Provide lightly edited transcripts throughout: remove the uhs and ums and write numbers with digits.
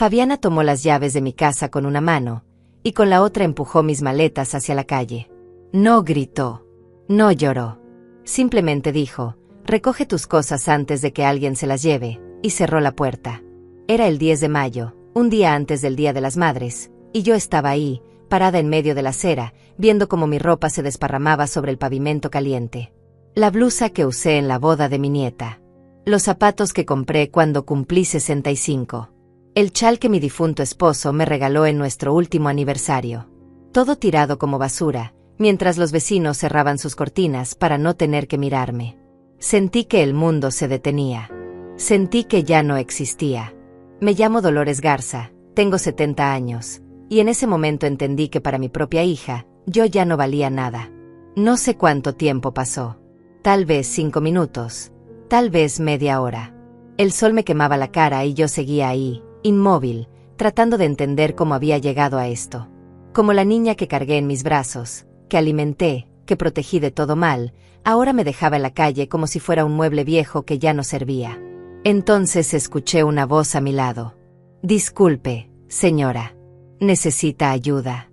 Fabiana tomó las llaves de mi casa con una mano, y con la otra empujó mis maletas hacia la calle. No gritó. No lloró. Simplemente dijo, recoge tus cosas antes de que alguien se las lleve, y cerró la puerta. Era el 10 de mayo, un día antes del Día de las Madres, y yo estaba ahí, parada en medio de la acera, viendo cómo mi ropa se desparramaba sobre el pavimento caliente. La blusa que usé en la boda de mi nieta. Los zapatos que compré cuando cumplí 65. El chal que mi difunto esposo me regaló en nuestro último aniversario. Todo tirado como basura, mientras los vecinos cerraban sus cortinas para no tener que mirarme. Sentí que el mundo se detenía. Sentí que ya no existía. Me llamo Dolores Garza, tengo 70 años, y en ese momento entendí que para mi propia hija, yo ya no valía nada. No sé cuánto tiempo pasó. Tal vez 5 minutos, tal vez media hora. El sol me quemaba la cara y yo seguía ahí, inmóvil, tratando de entender cómo había llegado a esto. Como la niña que cargué en mis brazos, que alimenté, que protegí de todo mal, ahora me dejaba en la calle como si fuera un mueble viejo que ya no servía. Entonces escuché una voz a mi lado. Disculpe, señora. ¿Necesita ayuda?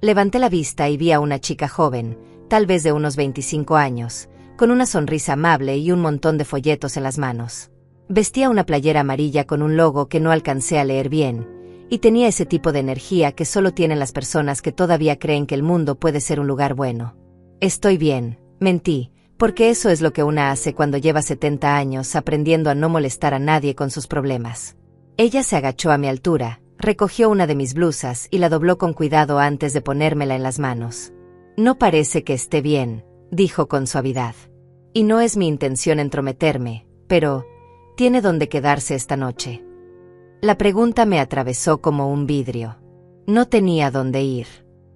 Levanté la vista y vi a una chica joven, tal vez de unos 25 años, con una sonrisa amable y un montón de folletos en las manos. Vestía una playera amarilla con un logo que no alcancé a leer bien, y tenía ese tipo de energía que solo tienen las personas que todavía creen que el mundo puede ser un lugar bueno. Estoy bien, mentí, porque eso es lo que una hace cuando lleva 70 años aprendiendo a no molestar a nadie con sus problemas. Ella se agachó a mi altura, recogió una de mis blusas y la dobló con cuidado antes de ponérmela en las manos. No parece que esté bien, dijo con suavidad. Y no es mi intención entrometerme, pero ¿tiene dónde quedarse esta noche? La pregunta me atravesó como un vidrio. No tenía dónde ir.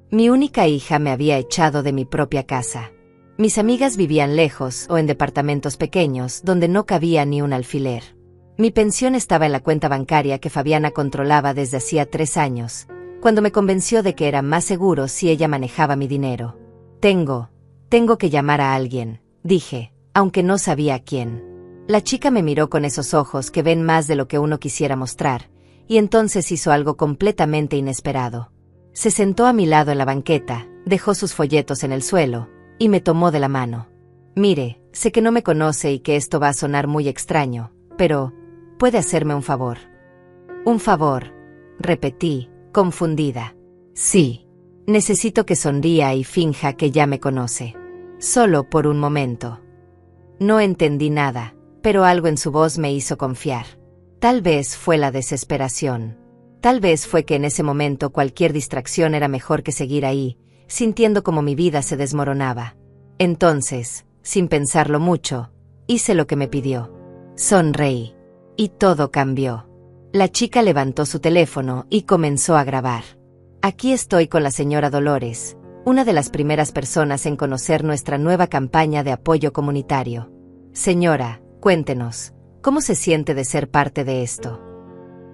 Mi única hija me había echado de mi propia casa. Mis amigas vivían lejos o en departamentos pequeños donde no cabía ni un alfiler. Mi pensión estaba en la cuenta bancaria que Fabiana controlaba desde hacía 3 años, cuando me convenció de que era más seguro si ella manejaba mi dinero. Tengo que llamar a alguien, dije, aunque no sabía a quién. La chica me miró con esos ojos que ven más de lo que uno quisiera mostrar, y entonces hizo algo completamente inesperado. Se sentó a mi lado en la banqueta, dejó sus folletos en el suelo, y me tomó de la mano. Mire, sé que no me conoce y que esto va a sonar muy extraño, pero ¿puede hacerme un favor? Un favor, repetí, confundida. Sí. Necesito que sonría y finja que ya me conoce. Solo por un momento. No entendí nada, pero algo en su voz me hizo confiar. Tal vez fue la desesperación. Tal vez fue que en ese momento cualquier distracción era mejor que seguir ahí, sintiendo como mi vida se desmoronaba. Entonces, sin pensarlo mucho, hice lo que me pidió. Sonreí. Y todo cambió. La chica levantó su teléfono y comenzó a grabar. Aquí estoy con la señora Dolores, una de las primeras personas en conocer nuestra nueva campaña de apoyo comunitario. Señora, cuéntenos, ¿cómo se siente de ser parte de esto?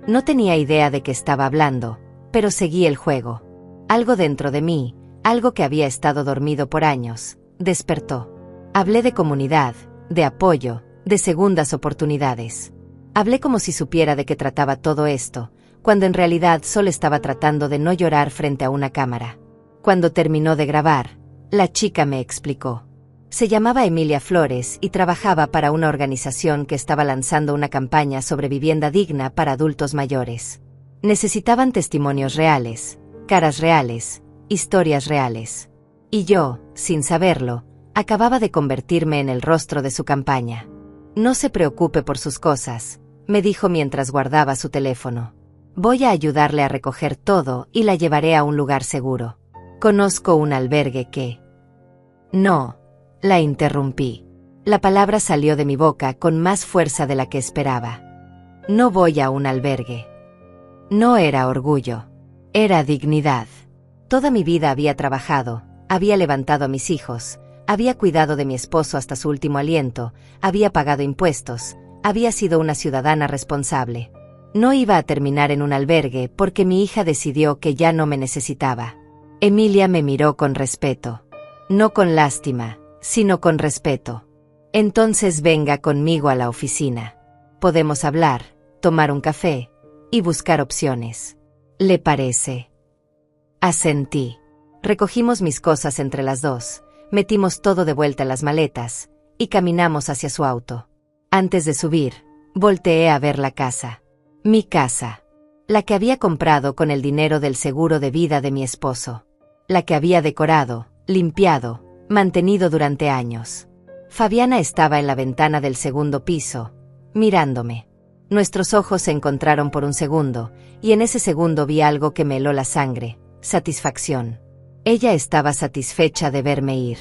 No tenía idea de qué estaba hablando, pero seguí el juego. Algo dentro de mí, algo que había estado dormido por años, despertó. Hablé de comunidad, de apoyo, de segundas oportunidades. Hablé como si supiera de qué trataba todo esto, cuando en realidad solo estaba tratando de no llorar frente a una cámara. Cuando terminó de grabar, la chica me explicó. Se llamaba Emilia Flores y trabajaba para una organización que estaba lanzando una campaña sobre vivienda digna para adultos mayores. Necesitaban testimonios reales, caras reales, historias reales. Y yo, sin saberlo, acababa de convertirme en el rostro de su campaña. No se preocupe por sus cosas, me dijo mientras guardaba su teléfono. Voy a ayudarle a recoger todo y la llevaré a un lugar seguro. Conozco un albergue que... No, la interrumpí. La palabra salió de mi boca con más fuerza de la que esperaba. No voy a un albergue. No era orgullo. Era dignidad. Toda mi vida había trabajado, había levantado a mis hijos, había cuidado de mi esposo hasta su último aliento, había pagado impuestos, había sido una ciudadana responsable. No iba a terminar en un albergue porque mi hija decidió que ya no me necesitaba. Emilia me miró con respeto. No con lástima, sino con respeto. Entonces venga conmigo a la oficina. Podemos hablar, tomar un café, y buscar opciones. ¿Le parece? Asentí. Recogimos mis cosas entre las dos, metimos todo de vuelta en las maletas, y caminamos hacia su auto. Antes de subir, volteé a ver la casa. Mi casa. La que había comprado con el dinero del seguro de vida de mi esposo. La que había decorado, limpiado, mantenido durante años. Fabiana estaba en la ventana del segundo piso, mirándome. Nuestros ojos se encontraron por un segundo, y en ese segundo vi algo que me heló la sangre: satisfacción. Ella estaba satisfecha de verme ir.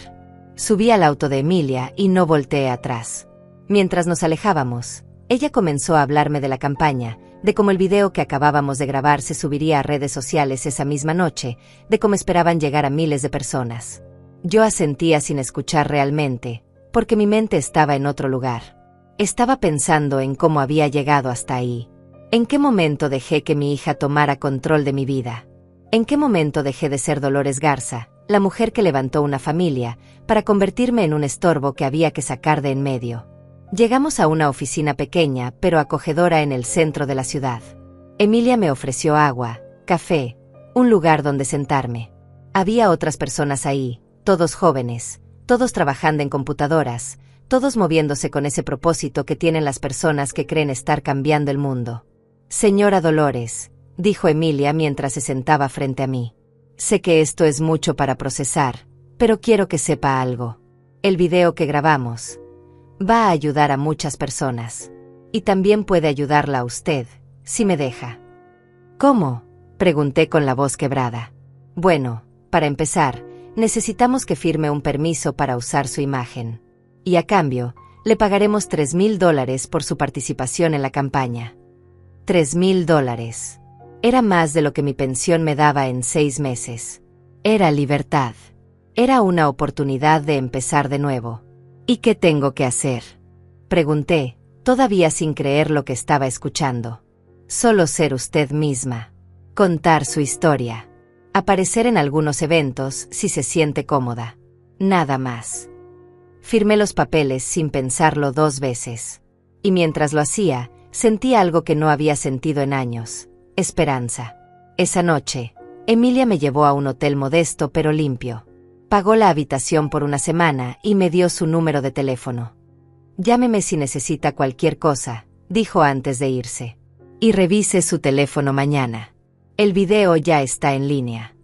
Subí al auto de Emilia y no volteé atrás. Mientras nos alejábamos, ella comenzó a hablarme de la campaña, de cómo el video que acabábamos de grabar se subiría a redes sociales esa misma noche, de cómo esperaban llegar a miles de personas. Yo asentía sin escuchar realmente, porque mi mente estaba en otro lugar. Estaba pensando en cómo había llegado hasta ahí. ¿En qué momento dejé que mi hija tomara control de mi vida? ¿En qué momento dejé de ser Dolores Garza, la mujer que levantó una familia, para convertirme en un estorbo que había que sacar de en medio? Llegamos a una oficina pequeña pero acogedora en el centro de la ciudad. Emilia me ofreció agua, café, un lugar donde sentarme. Había otras personas ahí, todos jóvenes, todos trabajando en computadoras, todos moviéndose con ese propósito que tienen las personas que creen estar cambiando el mundo. Señora Dolores, dijo Emilia mientras se sentaba frente a mí. Sé que esto es mucho para procesar, pero quiero que sepa algo. El video que grabamos va a ayudar a muchas personas. Y también puede ayudarla a usted, si me deja. ¿Cómo?, pregunté con la voz quebrada. Bueno, para empezar, necesitamos que firme un permiso para usar su imagen. Y a cambio, le pagaremos $3,000 por su participación en la campaña. $3,000. Era más de lo que mi pensión me daba en 6 meses. Era libertad. Era una oportunidad de empezar de nuevo. ¿Y qué tengo que hacer?, pregunté, todavía sin creer lo que estaba escuchando. Solo ser usted misma. Contar su historia. Aparecer en algunos eventos si se siente cómoda. Nada más. Firmé los papeles sin pensarlo 2 veces. Y mientras lo hacía, sentí algo que no había sentido en años: esperanza. Esa noche, Emilia me llevó a un hotel modesto pero limpio. Pagó la habitación por una semana y me dio su número de teléfono. Llámeme si necesita cualquier cosa, dijo antes de irse. Y revise su teléfono mañana. El video ya está en línea.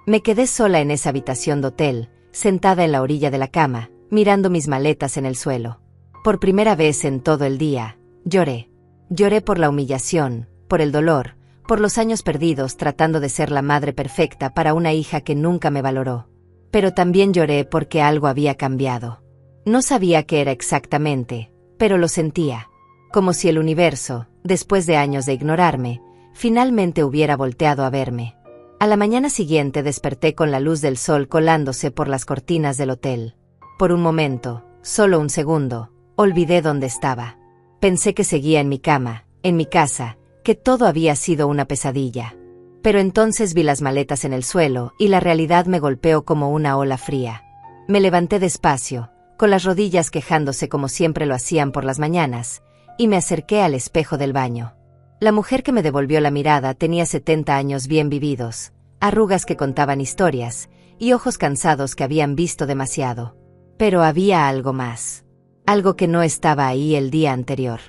Me quedé sola en esa habitación de hotel, sentada en la orilla de la cama, mirando mis maletas en el suelo. Por primera vez en todo el día, lloré. Lloré por la humillación, por el dolor, por los años perdidos tratando de ser la madre perfecta para una hija que nunca me valoró. Pero también lloré porque algo había cambiado. No sabía qué era exactamente, pero lo sentía. Como si el universo, después de años de ignorarme, finalmente hubiera volteado a verme. A la mañana siguiente desperté con la luz del sol colándose por las cortinas del hotel. Por un momento, solo un segundo, olvidé dónde estaba. Pensé que seguía en mi cama, en mi casa, que todo había sido una pesadilla. Pero entonces vi las maletas en el suelo y la realidad me golpeó como una ola fría. Me levanté despacio, con las rodillas quejándose como siempre lo hacían por las mañanas, y me acerqué al espejo del baño. La mujer que me devolvió la mirada tenía 70 años bien vividos, arrugas que contaban historias, y ojos cansados que habían visto demasiado. Pero había algo más. Algo que no estaba ahí el día anterior.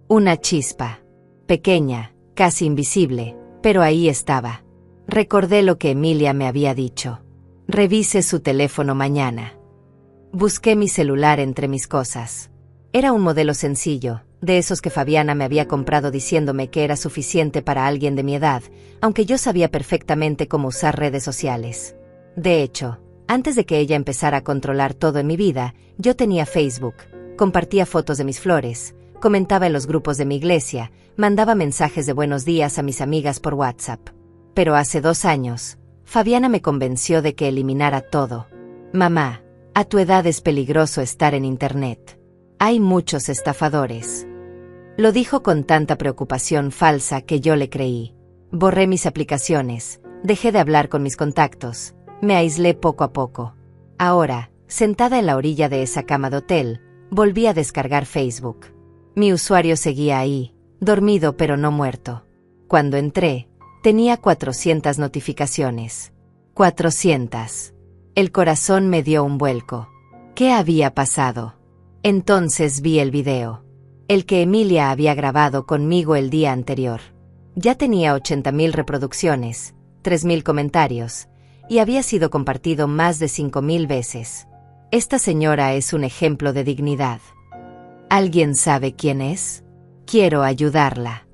Una chispa. Pequeña, casi invisible, pero ahí estaba. Recordé lo que Emilia me había dicho. Revise su teléfono mañana. Busqué mi celular entre mis cosas. Era un modelo sencillo, de esos que Fabiana me había comprado diciéndome que era suficiente para alguien de mi edad, aunque yo sabía perfectamente cómo usar redes sociales. De hecho, antes de que ella empezara a controlar todo en mi vida, yo tenía Facebook, compartía fotos de mis flores, comentaba en los grupos de mi iglesia, mandaba mensajes de buenos días a mis amigas por WhatsApp. Pero hace 2 años, Fabiana me convenció de que eliminara todo. Mamá, a tu edad es peligroso estar en Internet. Hay muchos estafadores. Lo dijo con tanta preocupación falsa que yo le creí. Borré mis aplicaciones, dejé de hablar con mis contactos, me aislé poco a poco. Ahora, sentada en la orilla de esa cama de hotel, volví a descargar Facebook. Mi usuario seguía ahí, dormido pero no muerto. Cuando entré, tenía 400 notificaciones. 400. El corazón me dio un vuelco. ¿Qué había pasado? Entonces vi el video. El que Emilia había grabado conmigo el día anterior. Ya tenía 80.000 reproducciones, 3.000 comentarios, y había sido compartido más de 5.000 veces. Esta señora es un ejemplo de dignidad. ¿Alguien sabe quién es? Quiero ayudarla.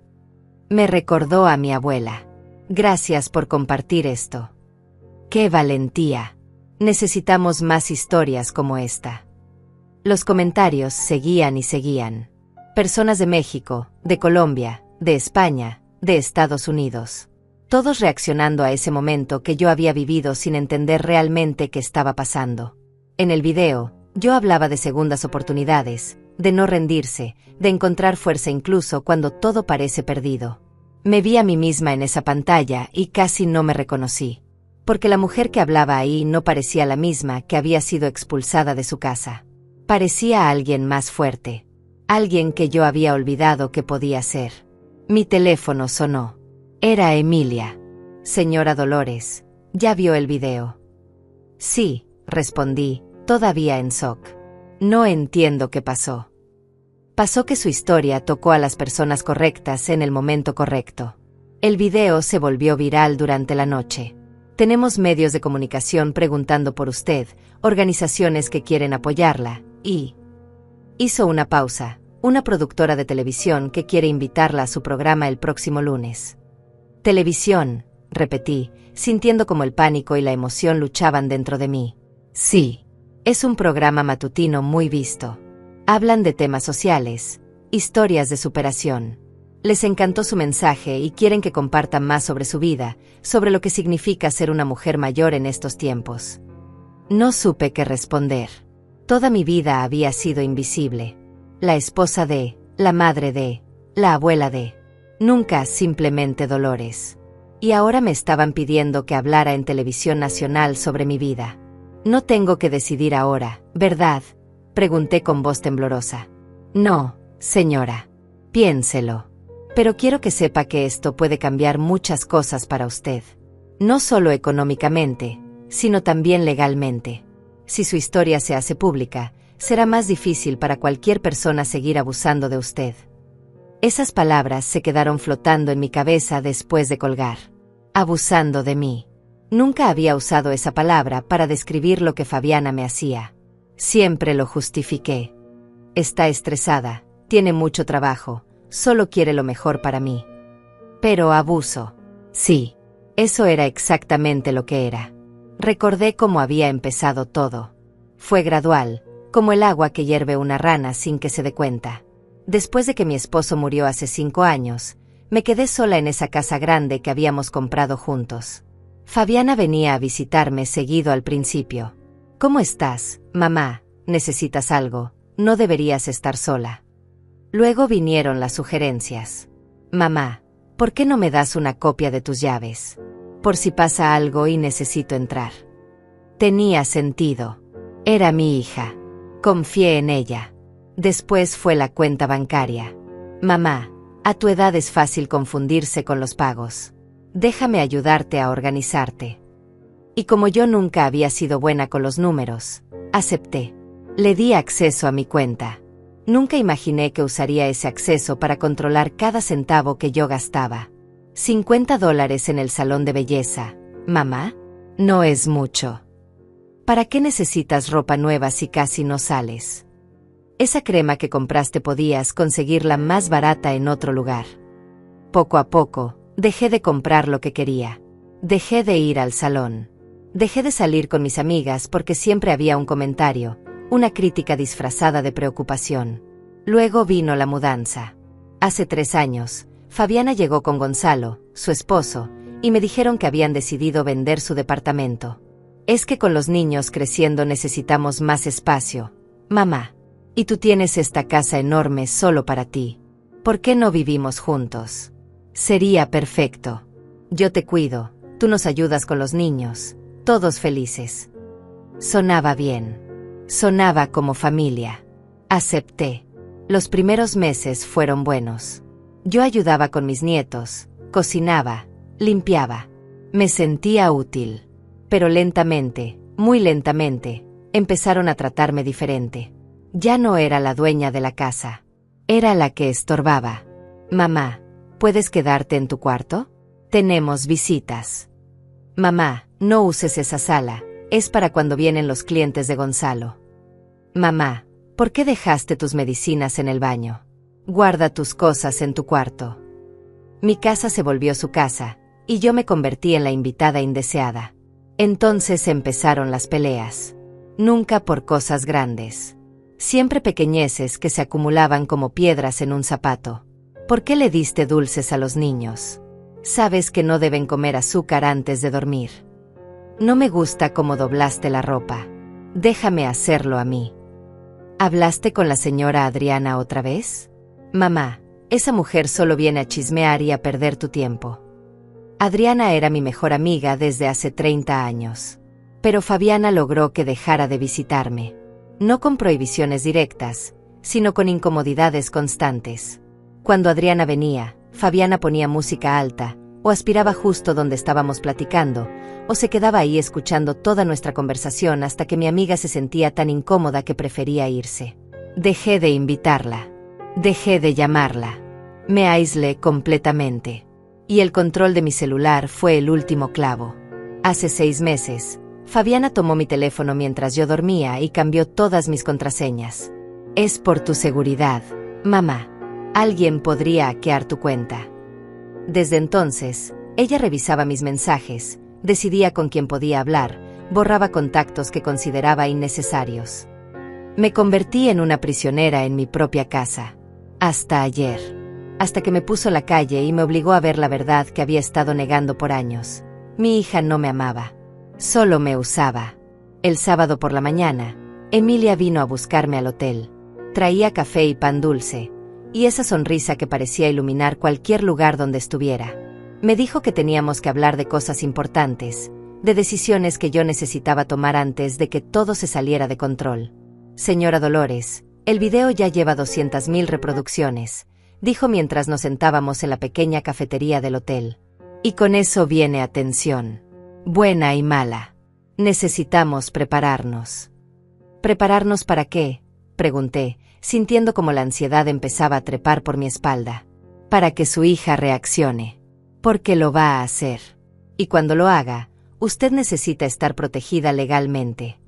Me recordó a mi abuela. Gracias por compartir esto. ¡Qué valentía! Necesitamos más historias como esta. Los comentarios seguían y seguían. Personas de México, de Colombia, de España, de Estados Unidos. Todos reaccionando a ese momento que yo había vivido sin entender realmente qué estaba pasando. En el video, yo hablaba de segundas oportunidades, de no rendirse, de encontrar fuerza incluso cuando todo parece perdido. Me vi a mí misma en esa pantalla y casi no me reconocí. Porque la mujer que hablaba ahí no parecía la misma que había sido expulsada de su casa. Parecía alguien más fuerte. Alguien que yo había olvidado que podía ser. Mi teléfono sonó. Era Emilia. Señora Dolores, ¿ya vio el video? Sí, respondí, todavía en shock. No entiendo qué pasó. Pasó que su historia tocó a las personas correctas en el momento correcto. El video se volvió viral durante la noche. Tenemos medios de comunicación preguntando por usted, organizaciones que quieren apoyarla, y... Hizo una pausa, una productora de televisión que quiere invitarla a su programa el próximo lunes. Televisión, repetí, sintiendo como el pánico y la emoción luchaban dentro de mí. Sí, es un programa matutino muy visto. Hablan de temas sociales, historias de superación. Les encantó su mensaje y quieren que compartan más sobre su vida, sobre lo que significa ser una mujer mayor en estos tiempos. No supe qué responder. Toda mi vida había sido invisible. La esposa de, la madre de, la abuela de. Nunca simplemente Dolores. Y ahora me estaban pidiendo que hablara en televisión nacional sobre mi vida. No tengo que decidir ahora, ¿verdad? Pregunté con voz temblorosa. No, señora. Piénselo. Pero quiero que sepa que esto puede cambiar muchas cosas para usted. No solo económicamente, sino también legalmente. Si su historia se hace pública, será más difícil para cualquier persona seguir abusando de usted. Esas palabras se quedaron flotando en mi cabeza después de colgar. Abusando de mí. Nunca había usado esa palabra para describir lo que Fabiana me hacía. Siempre lo justifiqué. Está estresada, tiene mucho trabajo, solo quiere lo mejor para mí. Pero abuso. Sí, eso era exactamente lo que era. Recordé cómo había empezado todo. Fue gradual, como el agua que hierve una rana sin que se dé cuenta. Después de que mi esposo murió hace 5 años, me quedé sola en esa casa grande que habíamos comprado juntos. Fabiana venía a visitarme seguido al principio. ¿Cómo estás, mamá? ¿Necesitas algo? No deberías estar sola. Luego vinieron las sugerencias. Mamá, ¿por qué no me das una copia de tus llaves? Por si pasa algo y necesito entrar. Tenía sentido. Era mi hija. Confié en ella. Después fue la cuenta bancaria. Mamá, a tu edad es fácil confundirse con los pagos. Déjame ayudarte a organizarte. Y como yo nunca había sido buena con los números, acepté. Le di acceso a mi cuenta. Nunca imaginé que usaría ese acceso para controlar cada centavo que yo gastaba. $50 en el salón de belleza. ¿Mamá? No es mucho. ¿Para qué necesitas ropa nueva si casi no sales? Esa crema que compraste podías conseguirla más barata en otro lugar. Poco a poco, dejé de comprar lo que quería. Dejé de ir al salón. Dejé de salir con mis amigas porque siempre había un comentario, una crítica disfrazada de preocupación. Luego vino la mudanza. Hace 3 años, Fabiana llegó con Gonzalo, su esposo, y me dijeron que habían decidido vender su departamento. Es que con los niños creciendo necesitamos más espacio, mamá. Y tú tienes esta casa enorme solo para ti. ¿Por qué no vivimos juntos? Sería perfecto. Yo te cuido, tú nos ayudas con los niños, todos felices. Sonaba bien. Sonaba como familia. Acepté. Los primeros meses fueron buenos. Yo ayudaba con mis nietos, Cocinaba, limpiaba. Me sentía útil. Pero lentamente, muy lentamente, empezaron a tratarme diferente. Ya no era la dueña de la casa. Era la que estorbaba. Mamá, ¿puedes quedarte en tu cuarto? Tenemos visitas. Mamá, no uses esa sala, es para cuando vienen los clientes de Gonzalo. Mamá, ¿por qué dejaste tus medicinas en el baño? Guarda tus cosas en tu cuarto. Mi casa se volvió su casa, y yo me convertí en la invitada indeseada. Entonces empezaron las peleas. Nunca por cosas grandes. Siempre pequeñeces que se acumulaban como piedras en un zapato. ¿Por qué le diste dulces a los niños? Sabes que no deben comer azúcar antes de dormir. No me gusta cómo doblaste la ropa. Déjame hacerlo a mí. ¿Hablaste con la señora Adriana otra vez? Mamá, esa mujer solo viene a chismear y a perder tu tiempo. Adriana era mi mejor amiga desde hace 30 años. Pero Fabiana logró que dejara de visitarme. No con prohibiciones directas, sino con incomodidades constantes. Cuando Adriana venía, Fabiana ponía música alta, o aspiraba justo donde estábamos platicando, o se quedaba ahí escuchando toda nuestra conversación hasta que mi amiga se sentía tan incómoda que prefería irse. Dejé de invitarla. Dejé de llamarla. Me aislé completamente. Y el control de mi celular fue el último clavo. Hace 6 meses, Fabiana tomó mi teléfono mientras yo dormía y cambió todas mis contraseñas. Es por tu seguridad, mamá. Alguien podría hackear tu cuenta. Desde entonces, ella revisaba mis mensajes, decidía con quién podía hablar, borraba contactos que consideraba innecesarios. Me convertí en una prisionera en mi propia casa. Hasta ayer. Hasta que me puso la calle y me obligó a ver la verdad que había estado negando por años. Mi hija no me amaba. Solo me usaba. El sábado por la mañana, Emilia vino a buscarme al hotel. Traía café y pan dulce, y esa sonrisa que parecía iluminar cualquier lugar donde estuviera. Me dijo que teníamos que hablar de cosas importantes, de decisiones que yo necesitaba tomar antes de que todo se saliera de control. Señora Dolores, el video ya lleva 200.000 reproducciones, dijo mientras nos sentábamos en la pequeña cafetería del hotel. Y con eso viene atención. Buena y mala. Necesitamos prepararnos. ¿Prepararnos para qué?, pregunté, sintiendo como la ansiedad empezaba a trepar por mi espalda. Para que su hija reaccione. Porque lo va a hacer. Y cuando lo haga, usted necesita estar protegida legalmente.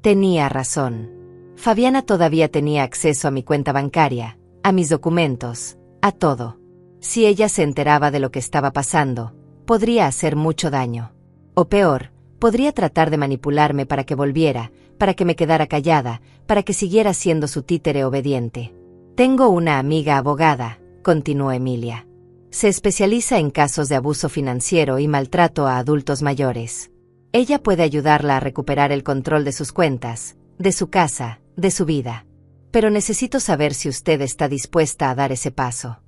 Tenía razón. Fabiana todavía tenía acceso a mi cuenta bancaria, a mis documentos, a todo. Si ella se enteraba de lo que estaba pasando, podría hacer mucho daño. O peor, podría tratar de manipularme para que volviera, para que me quedara callada, para que siguiera siendo su títere obediente. Tengo una amiga abogada, continuó Emilia. Se especializa en casos de abuso financiero y maltrato a adultos mayores. Ella puede ayudarla a recuperar el control de sus cuentas, de su casa, de su vida. Pero necesito saber si usted está dispuesta a dar ese paso.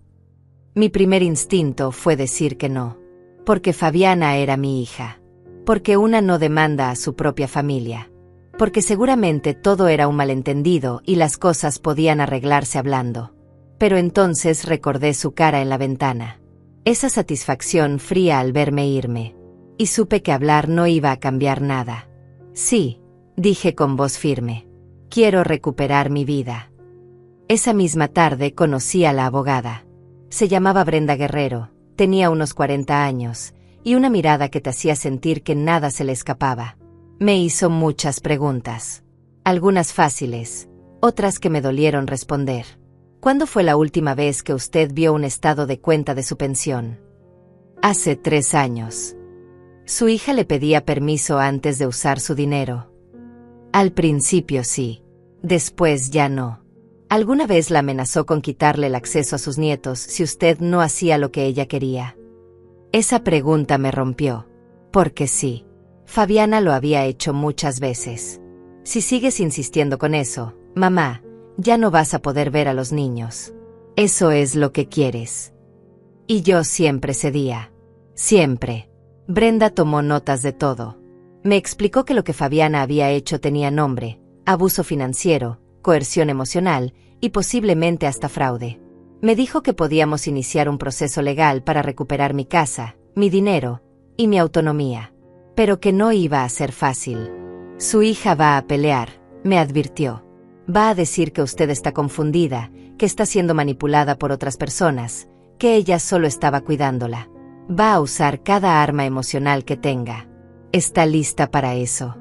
Mi primer instinto fue decir que no. Porque Fabiana era mi hija. Porque una no demanda a su propia familia. Porque seguramente todo era un malentendido y las cosas podían arreglarse hablando. Pero entonces recordé su cara en la ventana. Esa satisfacción fría al verme irme. Y supe que hablar no iba a cambiar nada. Sí, dije con voz firme. Quiero recuperar mi vida. Esa misma tarde conocí a la abogada. Se llamaba Brenda Guerrero, tenía unos 40 años, y una mirada que te hacía sentir que nada se le escapaba. Me hizo muchas preguntas. Algunas fáciles, otras que me dolieron responder. ¿Cuándo fue la última vez que usted vio un estado de cuenta de su pensión? Hace 3 años. Su hija le pedía permiso antes de usar su dinero. Al principio sí, después ya no. ¿Alguna vez la amenazó con quitarle el acceso a sus nietos si usted no hacía lo que ella quería? Esa pregunta me rompió. Porque sí. Fabiana lo había hecho muchas veces. Si sigues insistiendo con eso, mamá, ya no vas a poder ver a los niños. Eso es lo que quieres. Y yo siempre cedía. Siempre. Brenda tomó notas de todo. Me explicó que lo que Fabiana había hecho tenía nombre: abuso financiero, coerción emocional y posiblemente hasta fraude. Me dijo que podíamos iniciar un proceso legal para recuperar mi casa, mi dinero y mi autonomía, pero que no iba a ser fácil. Su hija va a pelear, me advirtió. Va a decir que usted está confundida, que está siendo manipulada por otras personas, que ella solo estaba cuidándola. Va a usar cada arma emocional que tenga. ¿Está lista para eso?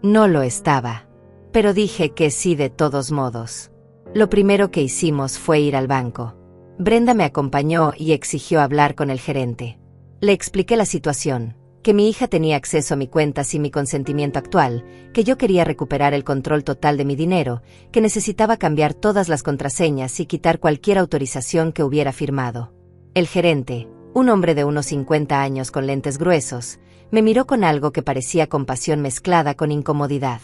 No lo estaba, pero dije que sí de todos modos. Lo primero que hicimos fue ir al banco. Brenda me acompañó y exigió hablar con el gerente. Le expliqué la situación, que mi hija tenía acceso a mi cuenta sin mi consentimiento actual, que yo quería recuperar el control total de mi dinero, que necesitaba cambiar todas las contraseñas y quitar cualquier autorización que hubiera firmado. El gerente, un hombre de unos 50 años con lentes gruesos, me miró con algo que parecía compasión mezclada con incomodidad.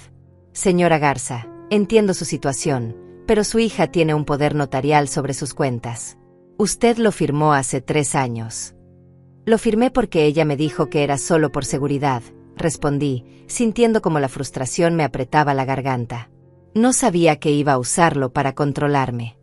Señora Garza, entiendo su situación, pero su hija tiene un poder notarial sobre sus cuentas. Usted lo firmó hace 3 años. Lo firmé porque ella me dijo que era solo por seguridad, respondí, sintiendo como la frustración me apretaba la garganta. No sabía que iba a usarlo para controlarme.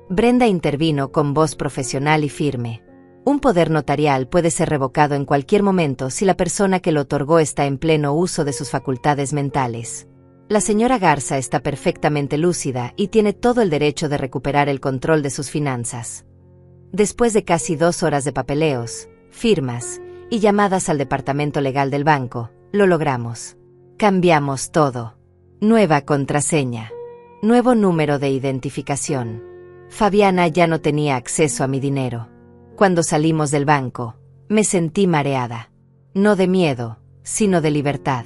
Brenda intervino con voz profesional y firme. Un poder notarial puede ser revocado en cualquier momento si la persona que lo otorgó está en pleno uso de sus facultades mentales. La señora Garza está perfectamente lúcida y tiene todo el derecho de recuperar el control de sus finanzas. Después de casi 2 horas de papeleos, firmas y llamadas al departamento legal del banco, lo logramos. Cambiamos todo. Nueva contraseña. Nuevo número de identificación. Fabiana ya no tenía acceso a mi dinero. Cuando salimos del banco, me sentí mareada. No de miedo, sino de libertad.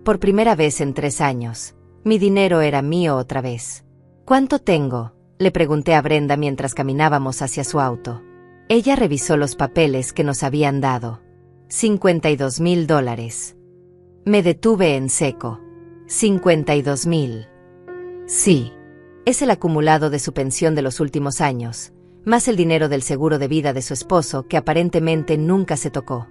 Por primera vez en 3 años, mi dinero era mío otra vez. ¿Cuánto tengo?, le pregunté a Brenda mientras caminábamos hacia su auto. Ella revisó los papeles que nos habían dado. $52,000. Me detuve en seco. $52,000. Sí. Es el acumulado de su pensión de los últimos años, más el dinero del seguro de vida de su esposo que aparentemente nunca se tocó.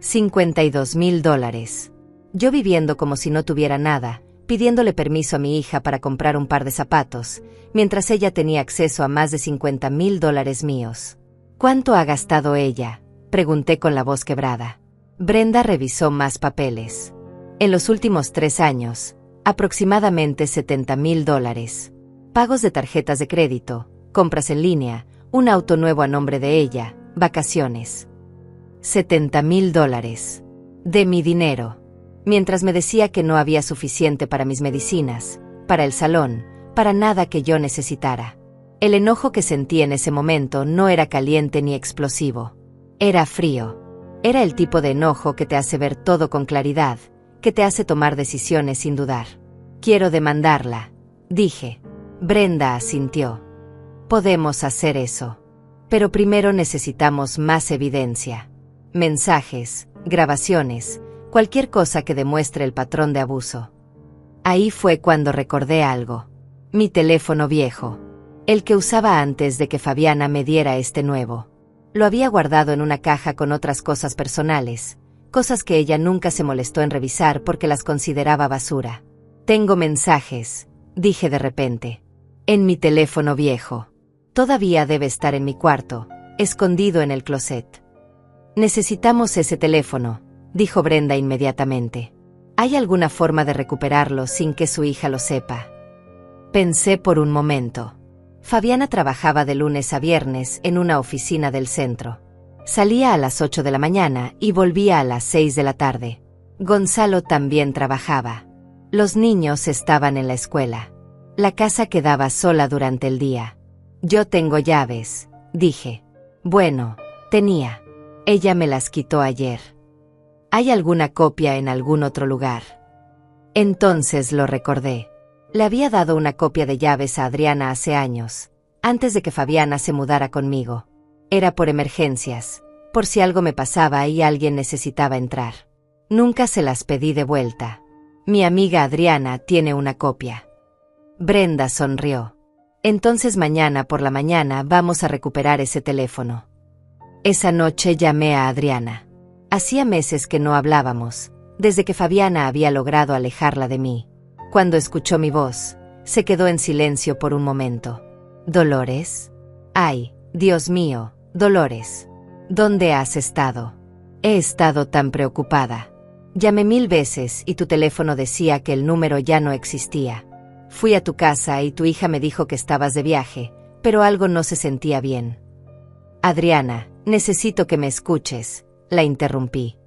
$52,000. Yo viviendo como si no tuviera nada, pidiéndole permiso a mi hija para comprar un par de zapatos, mientras ella tenía acceso a más de $50,000 míos. ¿Cuánto ha gastado ella?, pregunté con la voz quebrada. Brenda revisó más papeles. En los últimos 3 años, aproximadamente $70,000. Pagos de tarjetas de crédito, compras en línea, un auto nuevo a nombre de ella, vacaciones. $70,000. De mi dinero. Mientras me decía que no había suficiente para mis medicinas, para el salón, para nada que yo necesitara. El enojo que sentí en ese momento no era caliente ni explosivo. Era frío. Era el tipo de enojo que te hace ver todo con claridad, que te hace tomar decisiones sin dudar. Quiero demandarla, dije. Brenda asintió. Podemos hacer eso. Pero primero necesitamos más evidencia. Mensajes, grabaciones, cualquier cosa que demuestre el patrón de abuso. Ahí fue cuando recordé algo. Mi teléfono viejo. El que usaba antes de que Fabiana me diera este nuevo. Lo había guardado en una caja con otras cosas personales, cosas que ella nunca se molestó en revisar porque las consideraba basura. Tengo mensajes, dije de repente. En mi teléfono viejo. Todavía debe estar en mi cuarto, escondido en el closet. Necesitamos ese teléfono, dijo Brenda inmediatamente. ¿Hay alguna forma de recuperarlo sin que su hija lo sepa? Pensé por un momento. Fabiana trabajaba de lunes a viernes en una oficina del centro. Salía a las 8 de la mañana y volvía a las 6 de la tarde. Gonzalo también trabajaba. Los niños estaban en la escuela. La casa quedaba sola durante el día. Yo tengo llaves, dije. Bueno, tenía. Ella me las quitó ayer. ¿Hay alguna copia en algún otro lugar? Entonces lo recordé. Le había dado una copia de llaves a Adriana hace años, antes de que Fabiana se mudara conmigo. Era por emergencias, por si algo me pasaba y alguien necesitaba entrar. Nunca se las pedí de vuelta. Mi amiga Adriana tiene una copia. Brenda sonrió. Entonces mañana por la mañana vamos a recuperar ese teléfono. Esa noche llamé a Adriana. Hacía meses que no hablábamos, desde que Fabiana había logrado alejarla de mí. Cuando escuchó mi voz, se quedó en silencio por un momento. ¿Dolores? Ay, Dios mío, Dolores. ¿Dónde has estado? He estado tan preocupada. Llamé 1000 veces y tu teléfono decía que el número ya no existía. Fui a tu casa y tu hija me dijo que estabas de viaje, pero algo no se sentía bien. Adriana, necesito que me escuches, la interrumpí.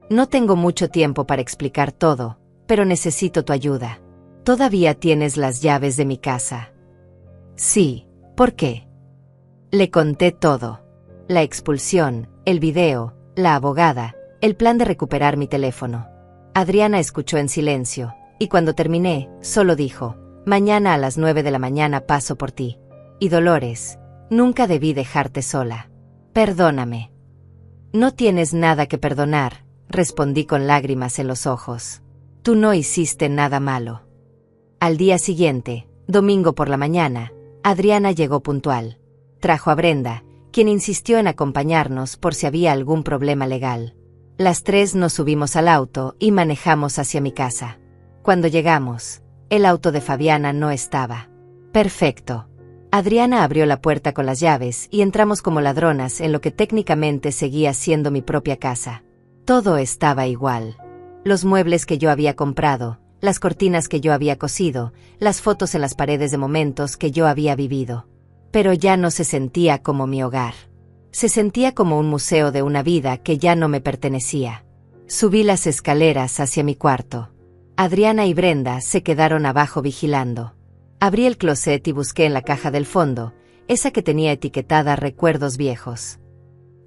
No tengo mucho tiempo para explicar todo, pero necesito tu ayuda. ¿Todavía tienes las llaves de mi casa? Sí, ¿por qué? Le conté todo. La expulsión, el video, la abogada, el plan de recuperar mi teléfono. Adriana escuchó en silencio, y cuando terminé, solo dijo, mañana a las 9 de la mañana paso por ti. Y Dolores, nunca debí dejarte sola. Perdóname. No tienes nada que perdonar, respondí con lágrimas en los ojos. Tú no hiciste nada malo. Al día siguiente, domingo por la mañana, Adriana llegó puntual. Trajo a Brenda, quien insistió en acompañarnos por si había algún problema legal. Las 3 nos subimos al auto y manejamos hacia mi casa. Cuando llegamos, el auto de Fabiana no estaba. Perfecto. Adriana abrió la puerta con las llaves y entramos como ladronas en lo que técnicamente seguía siendo mi propia casa. Todo estaba igual. Los muebles que yo había comprado, las cortinas que yo había cosido, las fotos en las paredes de momentos que yo había vivido. Pero ya no se sentía como mi hogar. Se sentía como un museo de una vida que ya no me pertenecía. Subí las escaleras hacia mi cuarto. Adriana y Brenda se quedaron abajo vigilando. Abrí el closet y busqué en la caja del fondo, esa que tenía etiquetada recuerdos viejos.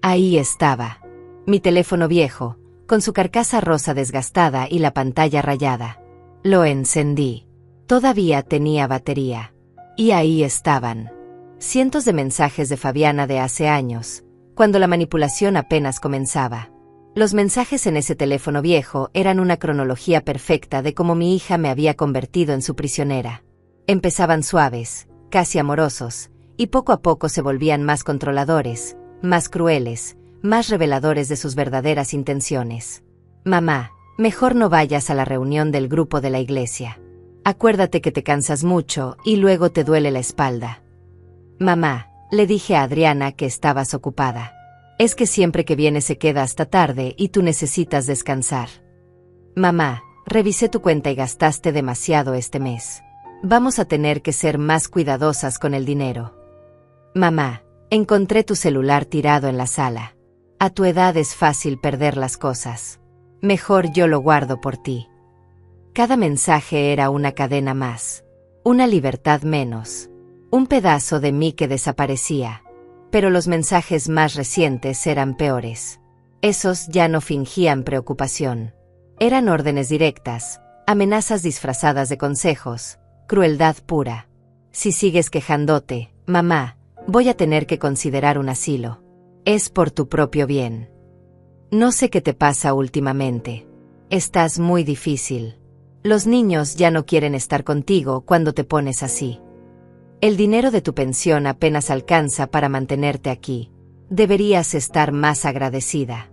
Ahí estaba. Mi teléfono viejo, con su carcasa rosa desgastada y la pantalla rayada. Lo encendí. Todavía tenía batería. Y ahí estaban. Cientos de mensajes de Fabiana de hace años, cuando la manipulación apenas comenzaba. Los mensajes en ese teléfono viejo eran una cronología perfecta de cómo mi hija me había convertido en su prisionera. Empezaban suaves, casi amorosos, y poco a poco se volvían más controladores, más crueles, más reveladores de sus verdaderas intenciones. Mamá, mejor no vayas a la reunión del grupo de la iglesia. Acuérdate que te cansas mucho y luego te duele la espalda. Mamá, le dije a Adriana que estabas ocupada. Es que siempre que viene se queda hasta tarde y tú necesitas descansar. Mamá, revisé tu cuenta y gastaste demasiado este mes. Vamos a tener que ser más cuidadosas con el dinero. Mamá, encontré tu celular tirado en la sala. A tu edad es fácil perder las cosas. Mejor yo lo guardo por ti. Cada mensaje era una cadena más. Una libertad menos. Un pedazo de mí que desaparecía. Pero los mensajes más recientes eran peores. Esos ya no fingían preocupación. Eran órdenes directas, amenazas disfrazadas de consejos, crueldad pura. Si sigues quejándote, mamá, voy a tener que considerar un asilo. Es por tu propio bien. No sé qué te pasa últimamente. Estás muy difícil. Los niños ya no quieren estar contigo cuando te pones así. El dinero de tu pensión apenas alcanza para mantenerte aquí. Deberías estar más agradecida.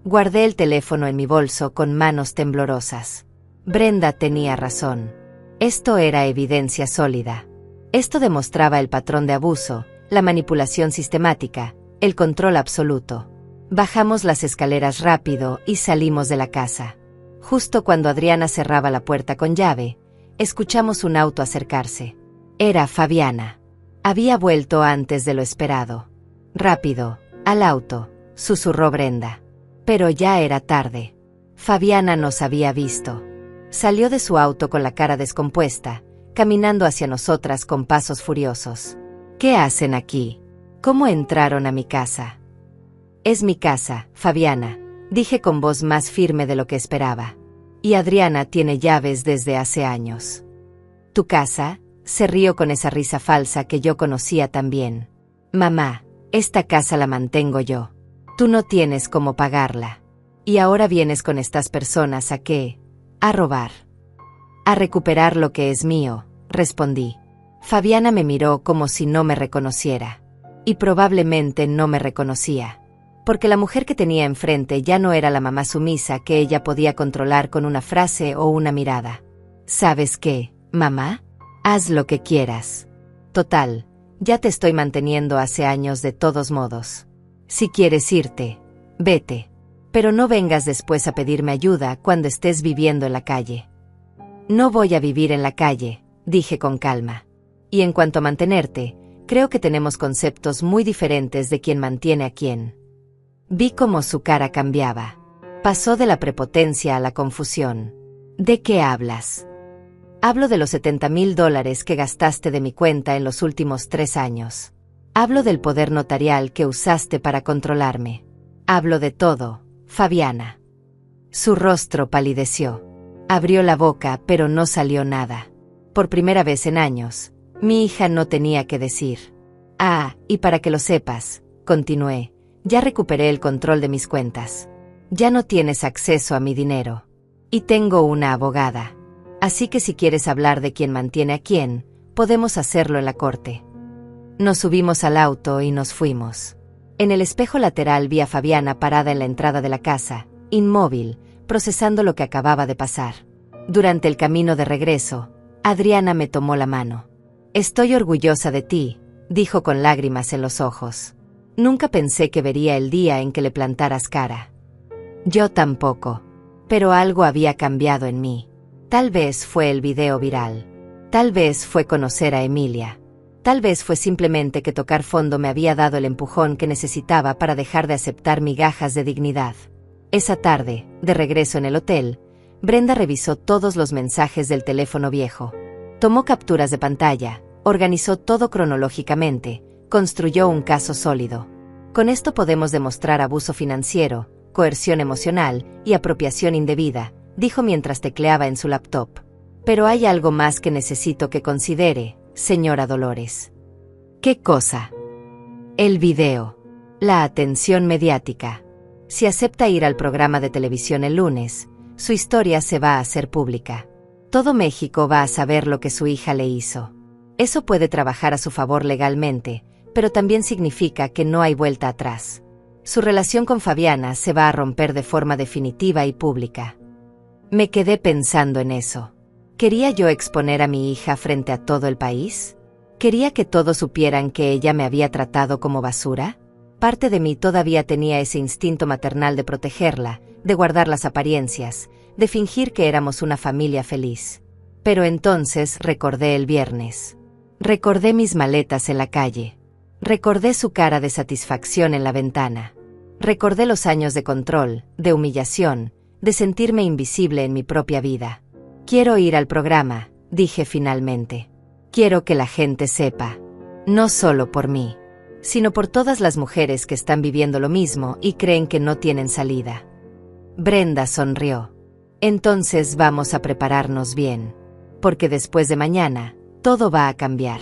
Guardé el teléfono en mi bolso con manos temblorosas. Brenda tenía razón. Esto era evidencia sólida. Esto demostraba el patrón de abuso, la manipulación sistemática, el control absoluto. Bajamos las escaleras rápido y salimos de la casa. Justo cuando Adriana cerraba la puerta con llave, escuchamos un auto acercarse. Era Fabiana. Había vuelto antes de lo esperado. Rápido, al auto, susurró Brenda. Pero ya era tarde. Fabiana nos había visto. Salió de su auto con la cara descompuesta, caminando hacia nosotras con pasos furiosos. ¿Qué hacen aquí? ¿Cómo entraron a mi casa? Es mi casa, Fabiana, dije con voz más firme de lo que esperaba. Y Adriana tiene llaves desde hace años. ¿Tu casa? Se rió con esa risa falsa que yo conocía tan bien. Mamá, esta casa la mantengo yo. Tú no tienes cómo pagarla. Y ahora vienes con estas personas ¿a qué? A robar. A recuperar lo que es mío, respondí. Fabiana me miró como si no me reconociera. Y probablemente no me reconocía. Porque la mujer que tenía enfrente ya no era la mamá sumisa que ella podía controlar con una frase o una mirada. ¿Sabes qué, mamá? Haz lo que quieras. Total, Ya te estoy manteniendo hace años de todos modos. Si quieres irte, vete. Pero no vengas después a pedirme ayuda cuando estés viviendo en la calle. No voy a vivir en la calle, dije con calma. Y en cuanto a mantenerte, creo que tenemos conceptos muy diferentes de quién mantiene a quién. Vi cómo su cara cambiaba. Pasó de la prepotencia a la confusión. ¿De qué hablas? Hablo de los $70,000 que gastaste de mi cuenta en los últimos 3 años. Hablo del poder notarial que usaste para controlarme. Hablo de todo, Fabiana. Su rostro palideció. Abrió la boca, pero no salió nada. Por primera vez en años, mi hija no tenía que decir. Ah, y para que lo sepas, continué, ya recuperé el control de mis cuentas. Ya no tienes acceso a mi dinero. Y tengo una abogada. Así que si quieres hablar de quién mantiene a quién, podemos hacerlo en la corte. Nos subimos al auto y nos fuimos. En el espejo lateral vi a Fabiana parada en la entrada de la casa, inmóvil, procesando lo que acababa de pasar. Durante el camino de regreso, Adriana me tomó la mano. Estoy orgullosa de ti, dijo con lágrimas en los ojos. Nunca pensé que vería el día en que le plantaras cara. Yo tampoco. Pero algo había cambiado en mí. Tal vez fue el video viral. Tal vez fue conocer a Emilia. Tal vez fue simplemente que tocar fondo me había dado el empujón que necesitaba para dejar de aceptar migajas de dignidad. Esa tarde, de regreso en el hotel, Brenda revisó todos los mensajes del teléfono viejo. Tomó capturas de pantalla, organizó todo cronológicamente, construyó un caso sólido. Con esto podemos demostrar abuso financiero, coerción emocional y apropiación indebida, dijo mientras tecleaba en su laptop. Pero hay algo más que necesito que considere, señora Dolores. ¿Qué cosa? El video. La atención mediática. Si acepta ir al programa de televisión el lunes, su historia se va a hacer pública. Todo México va a saber lo que su hija le hizo. Eso puede trabajar a su favor legalmente, pero también significa que no hay vuelta atrás. Su relación con Fabiana se va a romper de forma definitiva y pública. Me quedé pensando en eso. ¿Quería yo exponer a mi hija frente a todo el país? ¿Quería que todos supieran que ella me había tratado como basura? Parte de mí todavía tenía ese instinto maternal de protegerla, de guardar las apariencias, de fingir que éramos una familia feliz. Pero entonces recordé el viernes. Recordé mis maletas en la calle. Recordé su cara de satisfacción en la ventana. Recordé los años de control, de humillación, de sentirme invisible en mi propia vida. Quiero ir al programa, dije finalmente. Quiero que la gente sepa. No solo por mí, sino por todas las mujeres que están viviendo lo mismo y creen que no tienen salida. Brenda sonrió. Entonces vamos a prepararnos bien. Porque después de mañana, todo va a cambiar.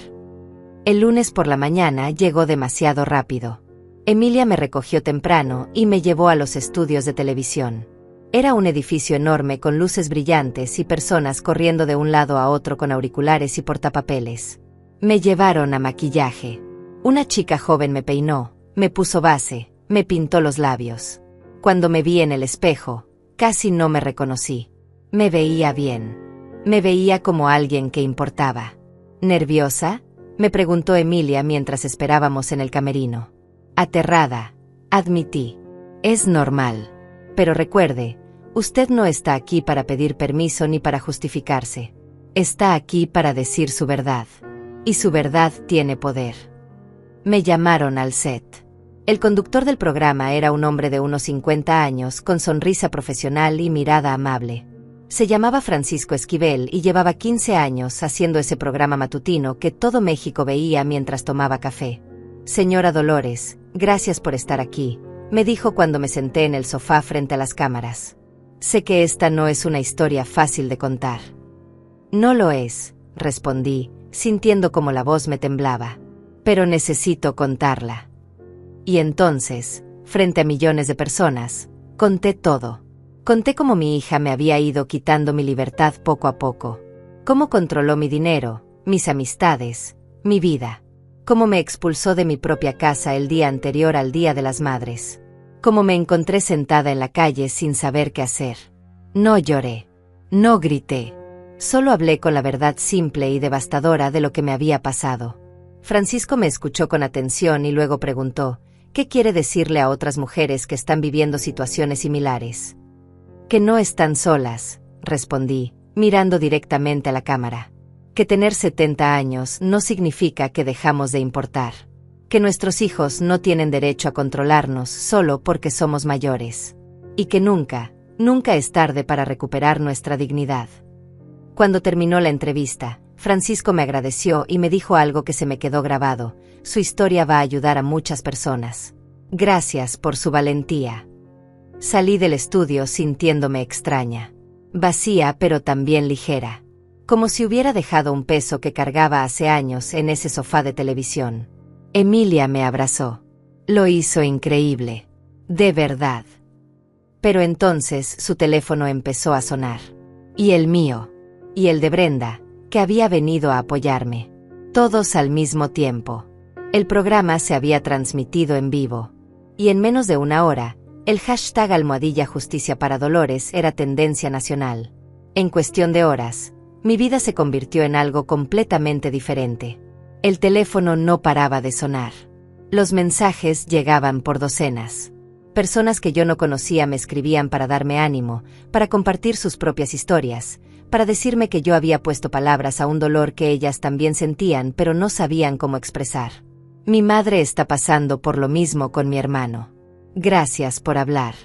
El lunes por la mañana llegó demasiado rápido. Emilia me recogió temprano y me llevó a los estudios de televisión. Era un edificio enorme con luces brillantes y personas corriendo de un lado a otro con auriculares y portapapeles. Me llevaron a maquillaje. Una chica joven me peinó, me puso base, me pintó los labios. Cuando me vi en el espejo, casi no me reconocí. Me veía bien. Me veía como alguien que importaba. ¿Nerviosa?, me preguntó Emilia mientras esperábamos en el camerino. Aterrada, admití. Es normal. Pero recuerde, usted no está aquí para pedir permiso ni para justificarse. Está aquí para decir su verdad. Y su verdad tiene poder. Me llamaron al set. El conductor del programa era un hombre de unos 50 años, con sonrisa profesional y mirada amable. Se llamaba Francisco Esquivel y llevaba 15 años haciendo ese programa matutino que todo México veía mientras tomaba café. Señora Dolores, gracias por estar aquí, me dijo cuando me senté en el sofá frente a las cámaras. Sé que esta no es una historia fácil de contar. No lo es, respondí, sintiendo como la voz me temblaba. Pero necesito contarla. Y entonces, frente a millones de personas, conté todo. Conté cómo mi hija me había ido quitando mi libertad poco a poco. Cómo controló mi dinero, mis amistades, mi vida. Cómo me expulsó de mi propia casa el día anterior al Día de las Madres. Cómo me encontré sentada en la calle sin saber qué hacer. No lloré. No grité. Solo hablé con la verdad simple y devastadora de lo que me había pasado. Francisco me escuchó con atención y luego preguntó, ¿qué quiere decirle a otras mujeres que están viviendo situaciones similares? Que no están solas, respondí, mirando directamente a la cámara. Que tener 70 años no significa que dejamos de importar. Que nuestros hijos no tienen derecho a controlarnos solo porque somos mayores. Y que nunca es tarde para recuperar nuestra dignidad. Cuando terminó la entrevista, Francisco me agradeció y me dijo algo que se me quedó grabado: su historia va a ayudar a muchas personas. Gracias por su valentía. Salí del estudio sintiéndome extraña. Vacía pero también ligera. Como si hubiera dejado un peso que cargaba hace años en ese sofá de televisión. Emilia me abrazó. Lo hizo increíble. De verdad. Pero entonces su teléfono empezó a sonar. Y el mío. Y el de Brenda, que había venido a apoyarme. Todos al mismo tiempo. El programa se había transmitido en vivo. Y en menos de una hora, el hashtag #Justicia para Dolores era tendencia nacional. En cuestión de horas, mi vida se convirtió en algo completamente diferente. El teléfono no paraba de sonar. Los mensajes llegaban por docenas. Personas que yo no conocía me escribían para darme ánimo, para compartir sus propias historias, para decirme que yo había puesto palabras a un dolor que ellas también sentían pero no sabían cómo expresar. Mi madre está pasando por lo mismo con mi hermano. Gracias por hablar.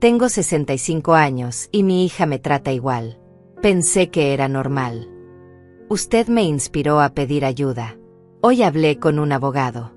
Tengo 65 años y mi hija me trata igual. Pensé que era normal. Usted me inspiró a pedir ayuda. Hoy hablé con un abogado.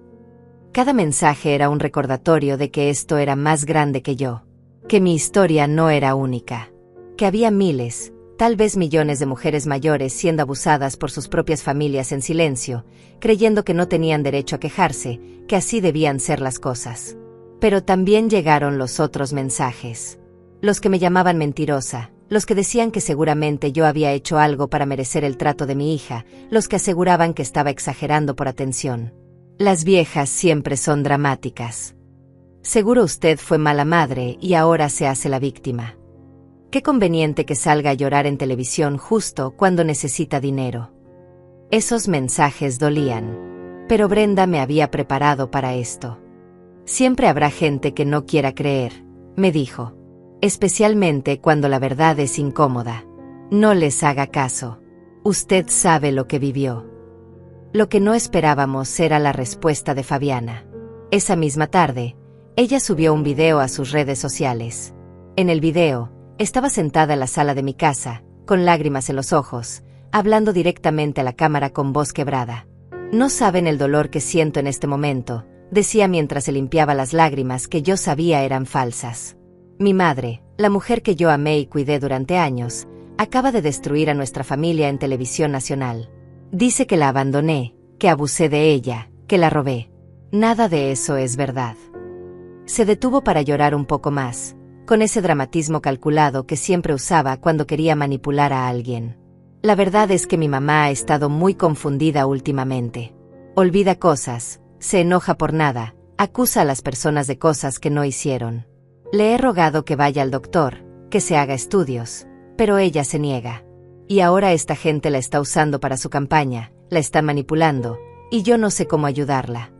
Cada mensaje era un recordatorio de que esto era más grande que yo. Que mi historia no era única. Que había miles, tal vez millones de mujeres mayores siendo abusadas por sus propias familias en silencio, creyendo que no tenían derecho a quejarse, que así debían ser las cosas. Pero también llegaron los otros mensajes. Los que me llamaban mentirosa, los que decían que seguramente yo había hecho algo para merecer el trato de mi hija, los que aseguraban que estaba exagerando por atención. Las viejas siempre son dramáticas. Seguro usted fue mala madre y ahora se hace la víctima. Qué conveniente que salga a llorar en televisión justo cuando necesita dinero. Esos mensajes dolían. Pero Brenda me había preparado para esto. Siempre habrá gente que no quiera creer, me dijo. Especialmente cuando la verdad es incómoda. No les haga caso. Usted sabe lo que vivió. Lo que no esperábamos era la respuesta de Fabiana. Esa misma tarde, ella subió un video a sus redes sociales. En el video, estaba sentada en la sala de mi casa, con lágrimas en los ojos, hablando directamente a la cámara con voz quebrada. No saben el dolor que siento en este momento, decía mientras se limpiaba las lágrimas que yo sabía eran falsas. Mi madre, la mujer que yo amé y cuidé durante años, acaba de destruir a nuestra familia en televisión nacional. Dice que la abandoné, que abusé de ella, que la robé. Nada de eso es verdad. Se detuvo para llorar un poco más, con ese dramatismo calculado que siempre usaba cuando quería manipular a alguien. La verdad es que mi mamá ha estado muy confundida últimamente. Olvida cosas, se enoja por nada, acusa a las personas de cosas que no hicieron. Le he rogado que vaya al doctor, que se haga estudios, pero ella se niega. Y ahora esta gente la está usando para su campaña, la está manipulando, y yo no sé cómo ayudarla.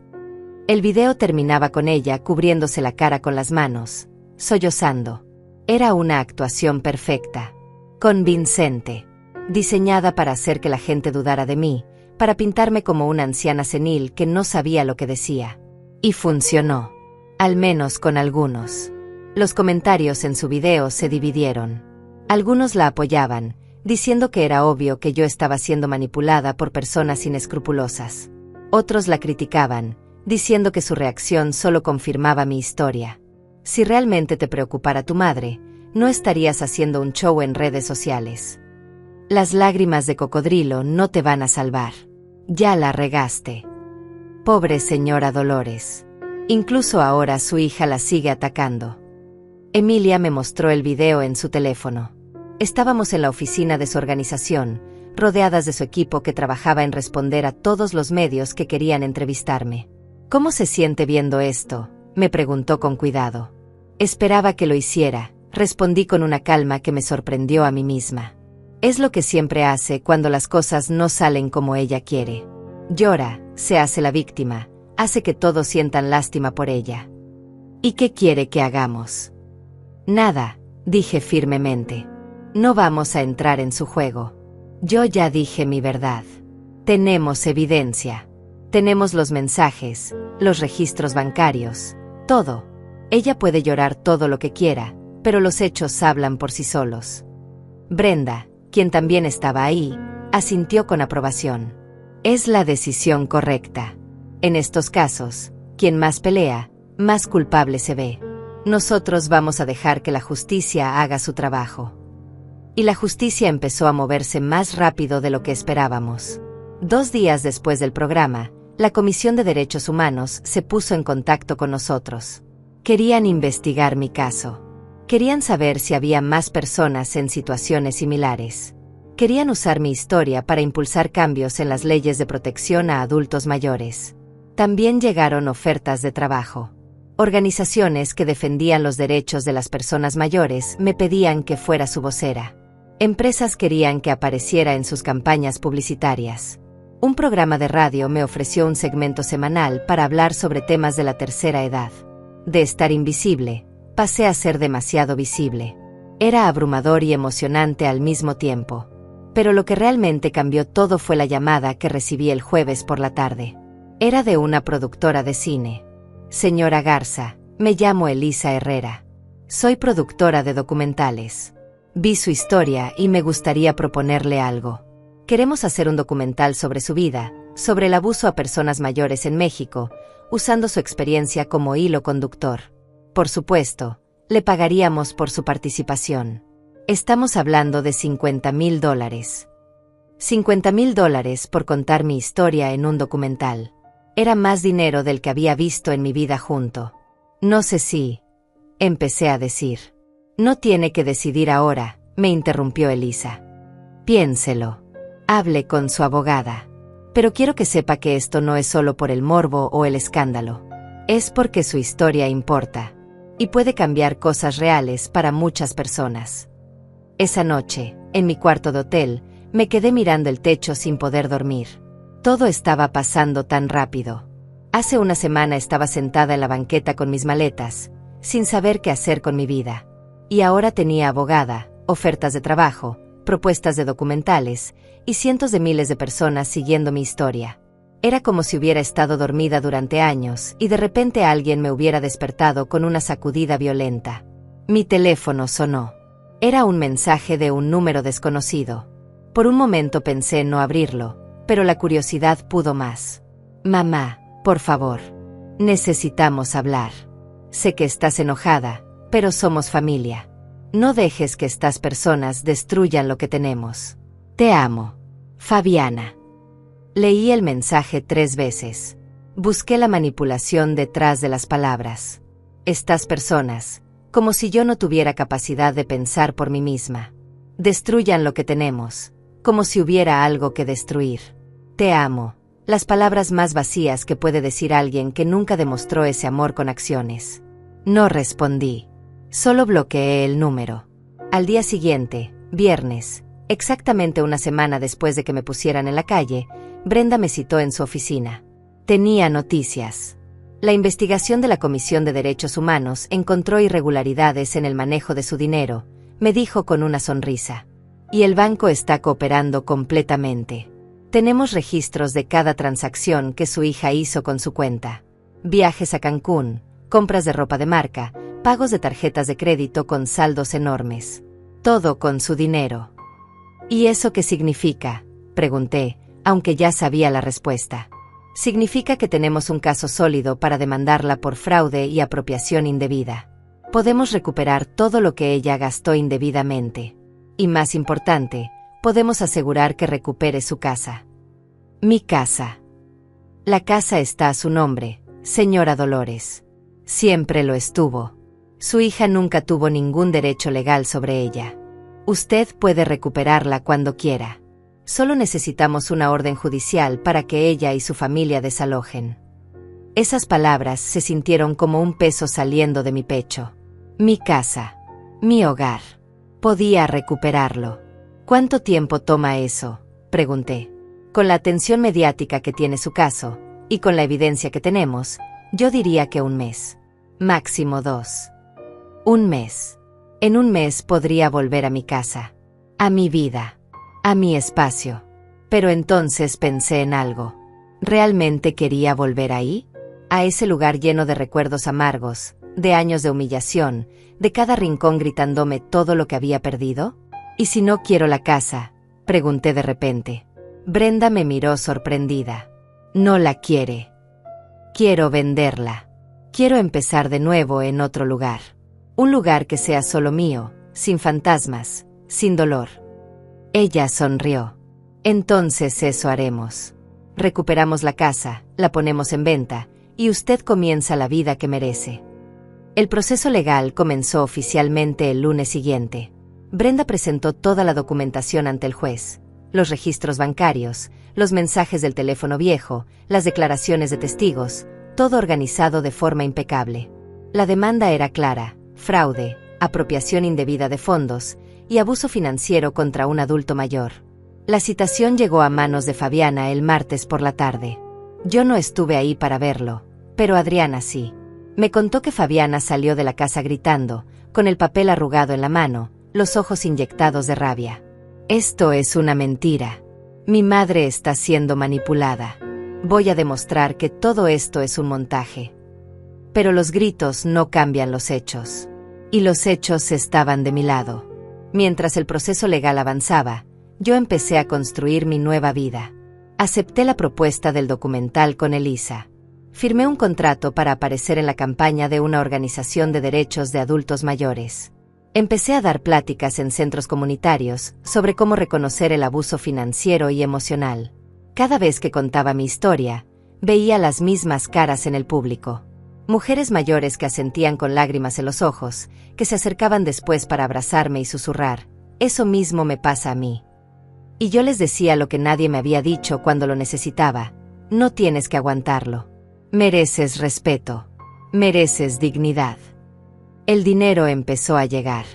El video terminaba con ella cubriéndose la cara con las manos, sollozando. Era una actuación perfecta, convincente, diseñada para hacer que la gente dudara de mí, para pintarme como una anciana senil que no sabía lo que decía. Y funcionó, al menos con algunos. Los comentarios en su video se dividieron. Algunos la apoyaban, diciendo que era obvio que yo estaba siendo manipulada por personas inescrupulosas. Otros la criticaban, diciendo que su reacción solo confirmaba mi historia. Si realmente te preocupara tu madre, no estarías haciendo un show en redes sociales. Las lágrimas de cocodrilo no te van a salvar. Ya la regaste. Pobre señora Dolores. Incluso ahora su hija la sigue atacando. Emilia me mostró el video en su teléfono. Estábamos en la oficina de su organización, rodeadas de su equipo que trabajaba en responder a todos los medios que querían entrevistarme. ¿Cómo se siente viendo esto?, me preguntó con cuidado. Esperaba que lo hiciera, respondí con una calma que me sorprendió a mí misma. Es lo que siempre hace cuando las cosas no salen como ella quiere. Llora, se hace la víctima, hace que todos sientan lástima por ella. ¿Y qué quiere que hagamos? Nada, dije firmemente. No vamos a entrar en su juego. Yo ya dije mi verdad. Tenemos evidencia. Tenemos los mensajes, los registros bancarios, todo. Ella puede llorar todo lo que quiera, pero los hechos hablan por sí solos. Brenda, quien también estaba ahí, asintió con aprobación. Es la decisión correcta. En estos casos, quien más pelea, más culpable se ve. Nosotros vamos a dejar que la justicia haga su trabajo. Y la justicia empezó a moverse más rápido de lo que esperábamos. 2 días después del programa, la Comisión de Derechos Humanos se puso en contacto con nosotros. Querían investigar mi caso. Querían saber si había más personas en situaciones similares. Querían usar mi historia para impulsar cambios en las leyes de protección a adultos mayores. También llegaron ofertas de trabajo. Organizaciones que defendían los derechos de las personas mayores me pedían que fuera su vocera. Empresas querían que apareciera en sus campañas publicitarias. Un programa de radio me ofreció un segmento semanal para hablar sobre temas de la tercera edad. De estar invisible, pasé a ser demasiado visible. Era abrumador y emocionante al mismo tiempo. Pero lo que realmente cambió todo fue la llamada que recibí el jueves por la tarde. Era de una productora de cine. Señora Garza, me llamo Elisa Herrera. Soy productora de documentales. Vi su historia y me gustaría proponerle algo. Queremos hacer un documental sobre su vida, sobre el abuso a personas mayores en México, usando su experiencia como hilo conductor. Por supuesto, le pagaríamos por su participación. Estamos hablando de $50,000. $50,000 por contar mi historia en un documental. Era más dinero del que había visto en mi vida junto. No sé si... Empecé a decir. No tiene que decidir ahora, me interrumpió Elisa. Piénselo. Hable con su abogada. Pero quiero que sepa que esto no es solo por el morbo o el escándalo. Es porque su historia importa. Y puede cambiar cosas reales para muchas personas. Esa noche, en mi cuarto de hotel, me quedé mirando el techo sin poder dormir. Todo estaba pasando tan rápido. Hace una semana estaba sentada en la banqueta con mis maletas, sin saber qué hacer con mi vida. Y ahora tenía abogada, ofertas de trabajo, propuestas de documentales, y cientos de miles de personas siguiendo mi historia. Era como si hubiera estado dormida durante años y de repente alguien me hubiera despertado con una sacudida violenta. Mi teléfono sonó. Era un mensaje de un número desconocido. Por un momento pensé en no abrirlo, pero la curiosidad pudo más. Mamá, por favor. Necesitamos hablar. Sé que estás enojada, pero somos familia. No dejes que estas personas destruyan lo que tenemos. Te amo. Fabiana. Leí el mensaje 3 veces. Busqué la manipulación detrás de las palabras. Estas personas, como si yo no tuviera capacidad de pensar por mí misma. Destruyan lo que tenemos, como si hubiera algo que destruir. Te amo. Las palabras más vacías que puede decir alguien que nunca demostró ese amor con acciones. No respondí. Solo bloqueé el número. Al día siguiente, viernes, exactamente una semana después de que me pusieran en la calle, Brenda me citó en su oficina. Tenía noticias. La investigación de la Comisión de Derechos Humanos encontró irregularidades en el manejo de su dinero, me dijo con una sonrisa. Y el banco está cooperando completamente. Tenemos registros de cada transacción que su hija hizo con su cuenta. Viajes a Cancún, compras de ropa de marca, pagos de tarjetas de crédito con saldos enormes. Todo con su dinero. ¿Y eso qué significa?, pregunté, aunque ya sabía la respuesta. Significa que tenemos un caso sólido para demandarla por fraude y apropiación indebida. Podemos recuperar todo lo que ella gastó indebidamente. Y más importante, podemos asegurar que recupere su casa. Mi casa. La casa está a su nombre, señora Dolores. Siempre lo estuvo. Su hija nunca tuvo ningún derecho legal sobre ella. Usted puede recuperarla cuando quiera. Solo necesitamos una orden judicial para que ella y su familia desalojen. Esas palabras se sintieron como un peso saliendo de mi pecho. Mi casa. Mi hogar. Podía recuperarlo. ¿Cuánto tiempo toma eso?, pregunté. Con la atención mediática que tiene su caso, y con la evidencia que tenemos, yo diría que 1 mes. Máximo 2. 1 mes. En 1 mes podría volver a mi casa, a mi vida, a mi espacio. Pero entonces pensé en algo. ¿Realmente quería volver ahí? A ese lugar lleno de recuerdos amargos, de años de humillación, de cada rincón gritándome todo lo que había perdido. ¿Y si no quiero la casa?, pregunté de repente. Brenda me miró sorprendida. No la quiere. Quiero venderla. Quiero empezar de nuevo en otro lugar. Un lugar que sea solo mío, sin fantasmas, sin dolor. Ella sonrió. Entonces eso haremos. Recuperamos la casa, la ponemos en venta, y usted comienza la vida que merece. El proceso legal comenzó oficialmente el lunes siguiente. Brenda presentó toda la documentación ante el juez, los registros bancarios, los mensajes del teléfono viejo, las declaraciones de testigos, todo organizado de forma impecable. La demanda era clara: fraude, apropiación indebida de fondos y abuso financiero contra un adulto mayor. La citación llegó a manos de Fabiana el martes por la tarde. Yo no estuve ahí para verlo, pero Adriana sí. Me contó que Fabiana salió de la casa gritando, con el papel arrugado en la mano, los ojos inyectados de rabia. Esto es una mentira. Mi madre está siendo manipulada. Voy a demostrar que todo esto es un montaje. Pero los gritos no cambian los hechos. Y los hechos estaban de mi lado. Mientras el proceso legal avanzaba, yo empecé a construir mi nueva vida. Acepté la propuesta del documental con Elisa. Firmé un contrato para aparecer en la campaña de una organización de derechos de adultos mayores. Empecé a dar pláticas en centros comunitarios sobre cómo reconocer el abuso financiero y emocional. Cada vez que contaba mi historia, veía las mismas caras en el público. Mujeres mayores que asentían con lágrimas en los ojos, que se acercaban después para abrazarme y susurrar: eso mismo me pasa a mí. Y yo les decía lo que nadie me había dicho cuando lo necesitaba: no tienes que aguantarlo. Mereces respeto. Mereces dignidad. El dinero empezó a llegar.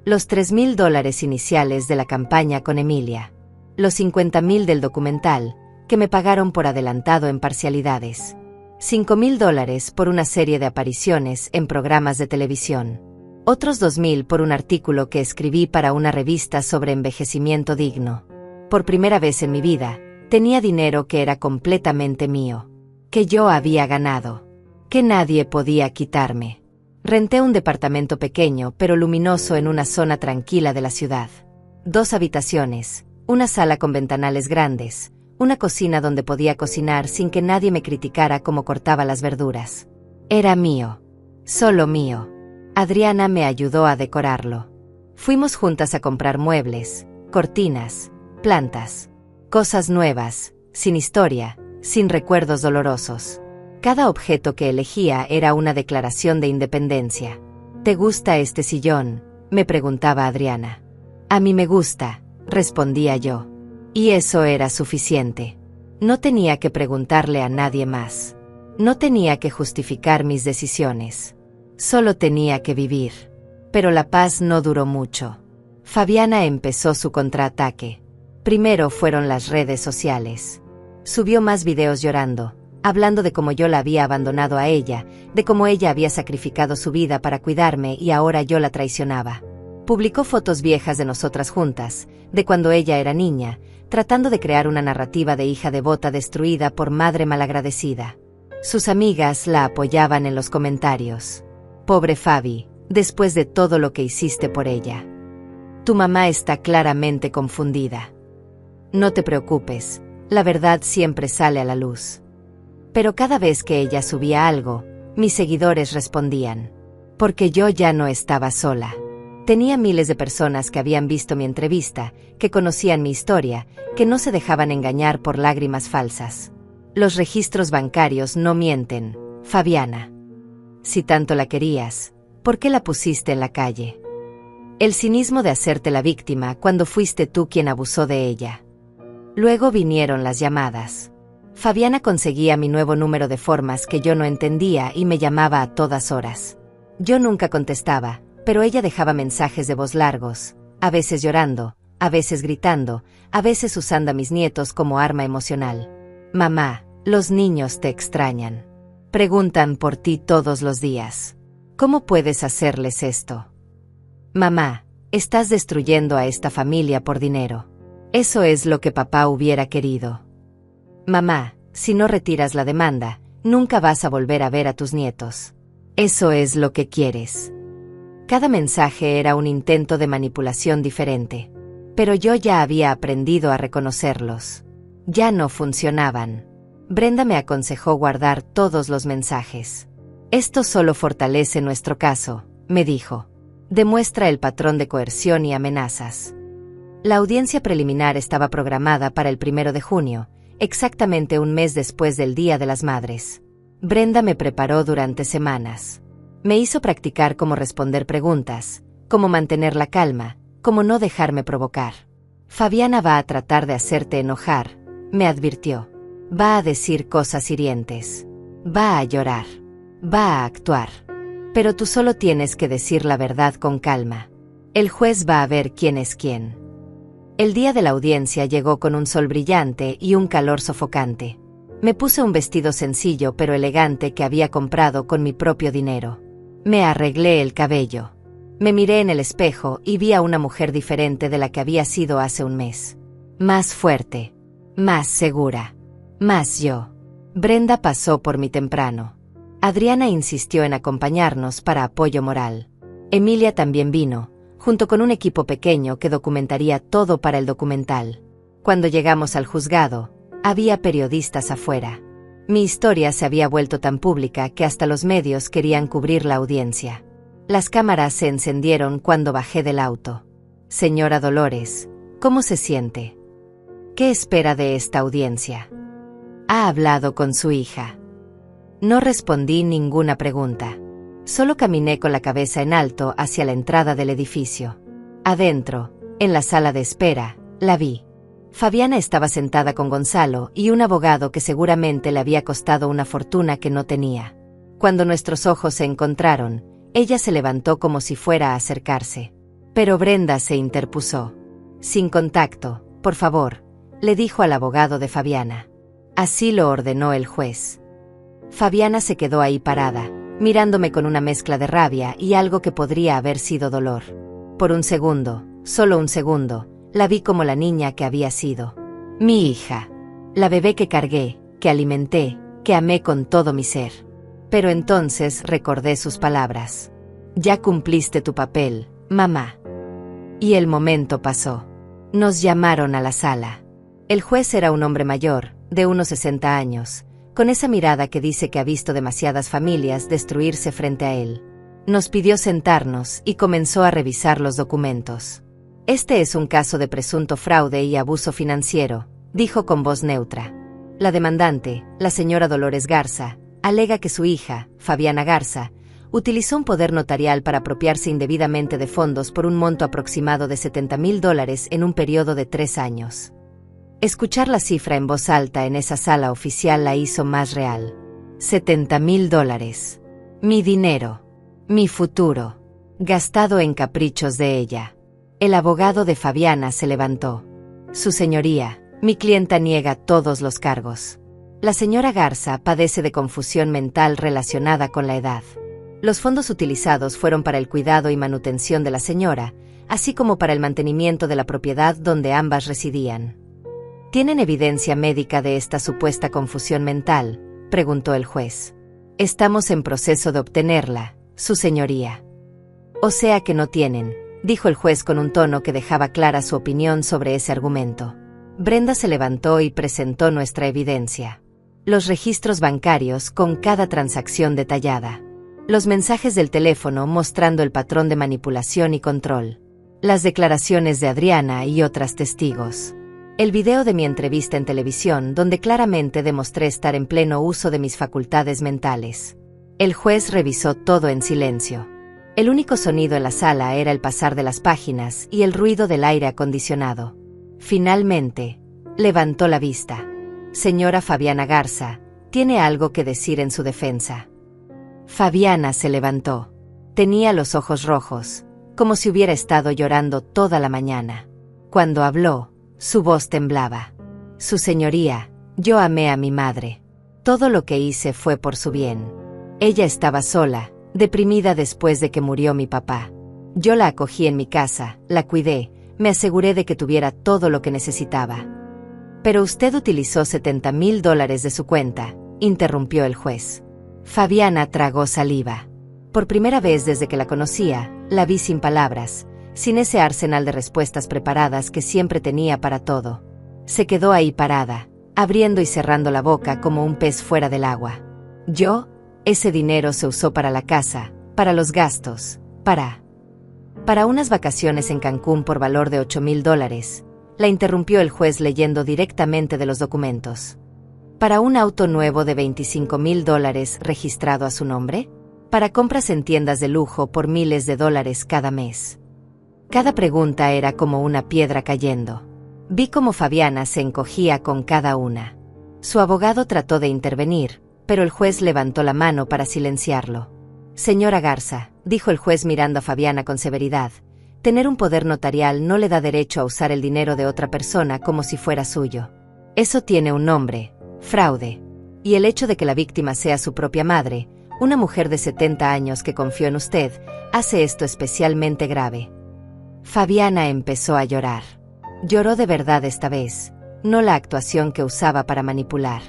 Los $3,000 iniciales de la campaña con Emilia. Los $50,000 del documental, que me pagaron por adelantado en parcialidades. $5,000 por una serie de apariciones en programas de televisión. Otros 2,000 por un artículo que escribí para una revista sobre envejecimiento digno. Por primera vez en mi vida, tenía dinero que era completamente mío. Que yo había ganado. Que nadie podía quitarme. Renté un departamento pequeño pero luminoso en una zona tranquila de la ciudad. 2 habitaciones, una sala con ventanales grandes, una cocina donde podía cocinar sin que nadie me criticara cómo cortaba las verduras. Era mío. Solo mío. Adriana me ayudó a decorarlo. Fuimos juntas a comprar muebles, cortinas, plantas, cosas nuevas, sin historia, sin recuerdos dolorosos. Cada objeto que elegía era una declaración de independencia. ¿Te gusta este sillón?, me preguntaba Adriana. A mí me gusta, respondía yo. Y eso era suficiente. No tenía que preguntarle a nadie más. No tenía que justificar mis decisiones. Solo tenía que vivir. Pero la paz no duró mucho. Fabiana empezó su contraataque. Primero fueron las redes sociales. Subió más videos llorando, hablando de cómo yo la había abandonado a ella, de cómo ella había sacrificado su vida para cuidarme y ahora yo la traicionaba. Publicó fotos viejas de nosotras juntas, de cuando ella era niña, tratando de crear una narrativa de hija devota destruida por madre malagradecida. Sus amigas la apoyaban en los comentarios. Pobre Fabi, después de todo lo que hiciste por ella. Tu mamá está claramente confundida. No te preocupes, la verdad siempre sale a la luz. Pero cada vez que ella subía algo, mis seguidores respondían. Porque yo ya no estaba sola. Tenía miles de personas que habían visto mi entrevista, que conocían mi historia, que no se dejaban engañar por lágrimas falsas. Los registros bancarios no mienten, Fabiana. Si tanto la querías, ¿por qué la pusiste en la calle? El cinismo de hacerte la víctima cuando fuiste tú quien abusó de ella. Luego vinieron las llamadas. Fabiana conseguía mi nuevo número de formas que yo no entendía y me llamaba a todas horas. Yo nunca contestaba, pero ella dejaba mensajes de voz largos, a veces llorando, a veces gritando, a veces usando a mis nietos como arma emocional. Mamá, los niños te extrañan. Preguntan por ti todos los días. ¿Cómo puedes hacerles esto? Mamá, estás destruyendo a esta familia por dinero. Eso es lo que papá hubiera querido. Mamá, si no retiras la demanda, nunca vas a volver a ver a tus nietos. Eso es lo que quieres. Cada mensaje era un intento de manipulación diferente. Pero yo ya había aprendido a reconocerlos. Ya no funcionaban. Brenda me aconsejó guardar todos los mensajes. Esto solo fortalece nuestro caso, me dijo. Demuestra el patrón de coerción y amenazas. La audiencia preliminar estaba programada para el 1 de junio, exactamente un mes después del Día de las Madres. Brenda me preparó durante semanas. Me hizo practicar cómo responder preguntas, cómo mantener la calma, cómo no dejarme provocar. Fabiana va a tratar de hacerte enojar, me advirtió. Va a decir cosas hirientes. Va a llorar. Va a actuar. Pero tú solo tienes que decir la verdad con calma. El juez va a ver quién es quién. El día de la audiencia llegó con un sol brillante y un calor sofocante. Me puse un vestido sencillo pero elegante que había comprado con mi propio dinero. Me arreglé el cabello. Me miré en el espejo y vi a una mujer diferente de la que había sido hace un mes. Más fuerte. Más segura. Más yo. Brenda pasó por mí temprano. Adriana insistió en acompañarnos para apoyo moral. Emilia también vino, junto con un equipo pequeño que documentaría todo para el documental. Cuando llegamos al juzgado, había periodistas afuera. Mi historia se había vuelto tan pública que hasta los medios querían cubrir la audiencia. Las cámaras se encendieron cuando bajé del auto. Señora Dolores, ¿cómo se siente? ¿Qué espera de esta audiencia? ¿Ha hablado con su hija? No respondí ninguna pregunta. Solo caminé con la cabeza en alto hacia la entrada del edificio. Adentro, en la sala de espera, la vi. Fabiana estaba sentada con Gonzalo y un abogado que seguramente le había costado una fortuna que no tenía. Cuando nuestros ojos se encontraron, ella se levantó como si fuera a acercarse. Pero Brenda se interpuso. Sin contacto, por favor, le dijo al abogado de Fabiana. Así lo ordenó el juez. Fabiana se quedó ahí parada, mirándome con una mezcla de rabia y algo que podría haber sido dolor. Por un segundo, solo un segundo, la vi como la niña que había sido. Mi hija. La bebé que cargué, que alimenté, que amé con todo mi ser. Pero entonces recordé sus palabras. Ya cumpliste tu papel, mamá. Y el momento pasó. Nos llamaron a la sala. El juez era un hombre mayor, de unos 60 años, con esa mirada que dice que ha visto demasiadas familias destruirse frente a él. Nos pidió sentarnos y comenzó a revisar los documentos. Este es un caso de presunto fraude y abuso financiero, dijo con voz neutra. La demandante, la señora Dolores Garza, alega que su hija, Fabiana Garza, utilizó un poder notarial para apropiarse indebidamente de fondos por un monto aproximado de $70,000 en un periodo de 3 años. Escuchar la cifra en voz alta en esa sala oficial la hizo más real. $70,000. Mi dinero. Mi futuro. Gastado en caprichos de ella. El abogado de Fabiana se levantó. Su señoría, mi clienta niega todos los cargos. La señora Garza padece de confusión mental relacionada con la edad. Los fondos utilizados fueron para el cuidado y manutención de la señora, así como para el mantenimiento de la propiedad donde ambas residían. ¿Tienen evidencia médica de esta supuesta confusión mental?, preguntó el juez. Estamos en proceso de obtenerla, su señoría. O sea que no tienen, dijo el juez con un tono que dejaba clara su opinión sobre ese argumento. Brenda se levantó y presentó nuestra evidencia. Los registros bancarios con cada transacción detallada. Los mensajes del teléfono mostrando el patrón de manipulación y control. Las declaraciones de Adriana y otras testigos. El video de mi entrevista en televisión donde claramente demostré estar en pleno uso de mis facultades mentales. El juez revisó todo en silencio. El único sonido en la sala era el pasar de las páginas y el ruido del aire acondicionado. Finalmente, levantó la vista. Señora Fabiana Garza, ¿tiene algo que decir en su defensa? Fabiana se levantó. Tenía los ojos rojos, como si hubiera estado llorando toda la mañana. Cuando habló, su voz temblaba. Su señoría, yo amé a mi madre. Todo lo que hice fue por su bien. Ella estaba sola, deprimida después de que murió mi papá. Yo la acogí en mi casa, la cuidé, me aseguré de que tuviera todo lo que necesitaba. Pero usted utilizó $70,000 de su cuenta, interrumpió el juez. Fabiana tragó saliva. Por primera vez desde que la conocía, la vi sin palabras, sin ese arsenal de respuestas preparadas que siempre tenía para todo. Se quedó ahí parada, abriendo y cerrando la boca como un pez fuera del agua. Ese dinero se usó para la casa, para los gastos, para unas vacaciones en Cancún por valor de $8,000, la interrumpió el juez leyendo directamente de los documentos. ¿Para un auto nuevo de $25,000 registrado a su nombre? Para compras en tiendas de lujo por miles de dólares cada mes. Cada pregunta era como una piedra cayendo. Vi cómo Fabiana se encogía con cada una. Su abogado trató de intervenir, pero el juez levantó la mano para silenciarlo. Señora Garza, dijo el juez mirando a Fabiana con severidad, tener un poder notarial no le da derecho a usar el dinero de otra persona como si fuera suyo. Eso tiene un nombre, fraude. Y el hecho de que la víctima sea su propia madre, una mujer de 70 años que confió en usted, hace esto especialmente grave. Fabiana empezó a llorar. Lloró de verdad esta vez, no la actuación que usaba para manipular.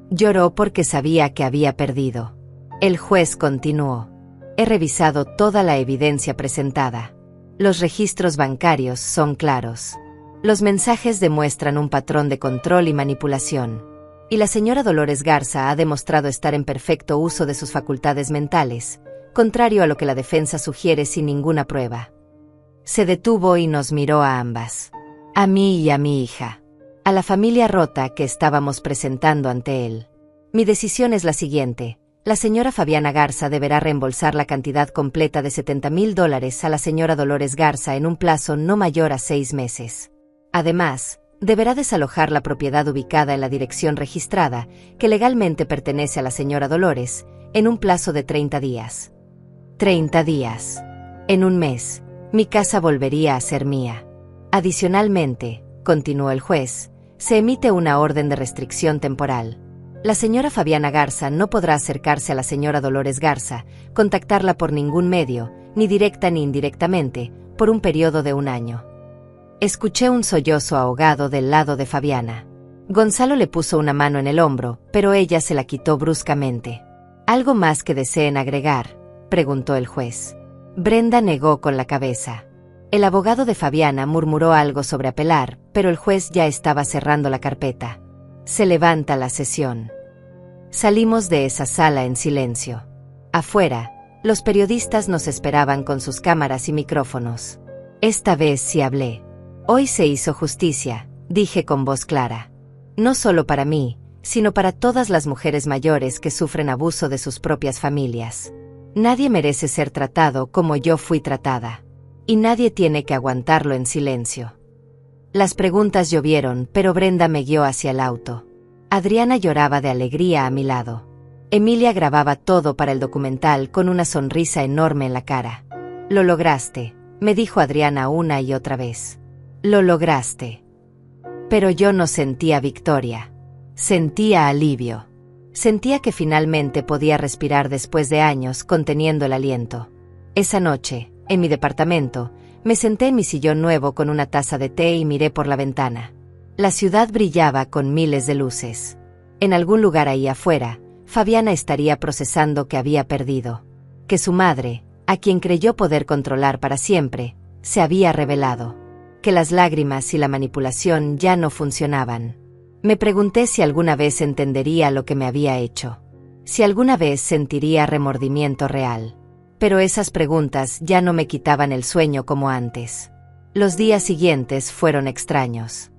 Lloró porque sabía que había perdido. El juez continuó. He revisado toda la evidencia presentada. Los registros bancarios son claros. Los mensajes demuestran un patrón de control y manipulación. Y la señora Dolores Garza ha demostrado estar en perfecto uso de sus facultades mentales, contrario a lo que la defensa sugiere sin ninguna prueba. Se detuvo y nos miró a ambas. A mí y a mi hija. A la familia rota que estábamos presentando ante él. Mi decisión es la siguiente. La señora Fabiana Garza deberá reembolsar la cantidad completa de $70,000 a la señora Dolores Garza en un plazo no mayor a 6 meses. Además, deberá desalojar la propiedad ubicada en la dirección registrada, que legalmente pertenece a la señora Dolores, en un plazo de 30 días. 30 días. En un mes, mi casa volvería a ser mía. Adicionalmente, continuó el juez, se emite una orden de restricción temporal. La señora Fabiana Garza no podrá acercarse a la señora Dolores Garza, contactarla por ningún medio, ni directa ni indirectamente, por un periodo de 1 año. Escuché un sollozo ahogado del lado de Fabiana. Gonzalo le puso una mano en el hombro, pero ella se la quitó bruscamente. ¿Algo más que deseen agregar?, preguntó el juez. Brenda negó con la cabeza. El abogado de Fabiana murmuró algo sobre apelar, pero el juez ya estaba cerrando la carpeta. Se levanta la sesión. Salimos de esa sala en silencio. Afuera, los periodistas nos esperaban con sus cámaras y micrófonos. Esta vez sí hablé. Hoy se hizo justicia, dije con voz clara. No solo para mí, sino para todas las mujeres mayores que sufren abuso de sus propias familias. Nadie merece ser tratado como yo fui tratada. Y nadie tiene que aguantarlo en silencio. Las preguntas llovieron, pero Brenda me guió hacia el auto. Adriana lloraba de alegría a mi lado. Emilia grababa todo para el documental con una sonrisa enorme en la cara. Lo lograste, me dijo Adriana una y otra vez. Lo lograste. Pero yo no sentía victoria. Sentía alivio. Sentía que finalmente podía respirar después de años conteniendo el aliento. Esa noche, en mi departamento, me senté en mi sillón nuevo con una taza de té y miré por la ventana. La ciudad brillaba con miles de luces. En algún lugar ahí afuera, Fabiana estaría procesando que había perdido. Que su madre, a quien creyó poder controlar para siempre, se había revelado. Que las lágrimas y la manipulación ya no funcionaban. Me pregunté si alguna vez entendería lo que me había hecho. Si alguna vez sentiría remordimiento real. Pero esas preguntas ya no me quitaban el sueño como antes. Los días siguientes fueron extraños.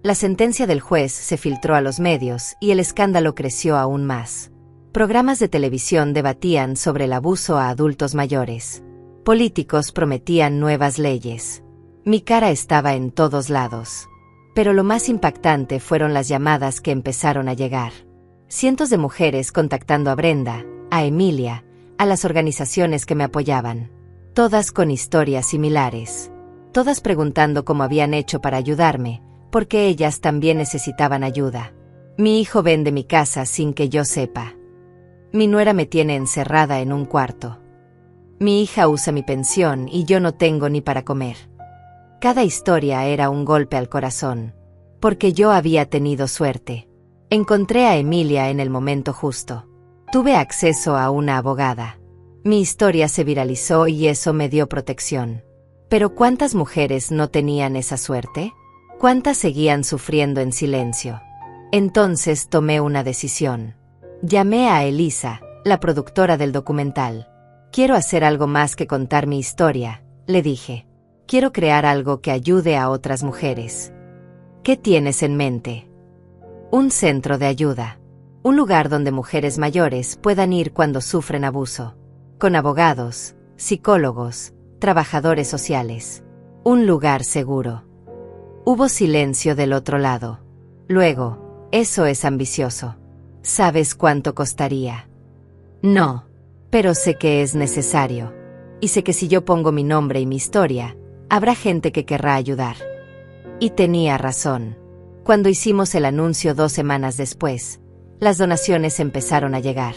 La sentencia del juez se filtró a los medios y el escándalo creció aún más. Programas de televisión debatían sobre el abuso a adultos mayores. Políticos prometían nuevas leyes. Mi cara estaba en todos lados. Pero lo más impactante fueron las llamadas que empezaron a llegar. Cientos de mujeres contactando a Brenda, a Emilia, a las organizaciones que me apoyaban. Todas con historias similares. todas preguntando cómo habían hecho para ayudarme, porque ellas también necesitaban ayuda. Mi hijo vende mi casa sin que yo sepa. Mi nuera me tiene encerrada en un cuarto. Mi hija usa mi pensión y yo no tengo ni para comer. Cada historia era un golpe al corazón, porque yo había tenido suerte. Encontré a Emilia en el momento justo. Tuve acceso a una abogada. Mi historia se viralizó y eso me dio protección. Pero ¿cuántas mujeres no tenían esa suerte? ¿Cuántas seguían sufriendo en silencio? Entonces tomé una decisión. Llamé a Elisa, la productora del documental. Quiero hacer algo más que contar mi historia, le dije. Quiero crear algo que ayude a otras mujeres. ¿Qué tienes en mente? Un centro de ayuda. Un lugar donde mujeres mayores puedan ir cuando sufren abuso. Con abogados, psicólogos, trabajadores sociales. Un lugar seguro. Hubo silencio del otro lado. Luego, eso es ambicioso. ¿Sabes cuánto costaría? No, pero sé que es necesario. Y sé que si yo pongo mi nombre y mi historia, habrá gente que querrá ayudar. Y tenía razón. Cuando hicimos el anuncio 2 semanas después, las donaciones empezaron a llegar.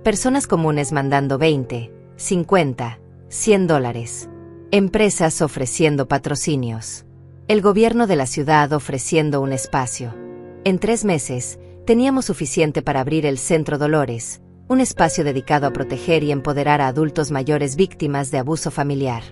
Personas comunes mandando 20, 50, $100. Empresas ofreciendo patrocinios. El gobierno de la ciudad ofreciendo un espacio. En 3 meses, teníamos suficiente para abrir el Centro Dolores, un espacio dedicado a proteger y empoderar a adultos mayores víctimas de abuso familiar.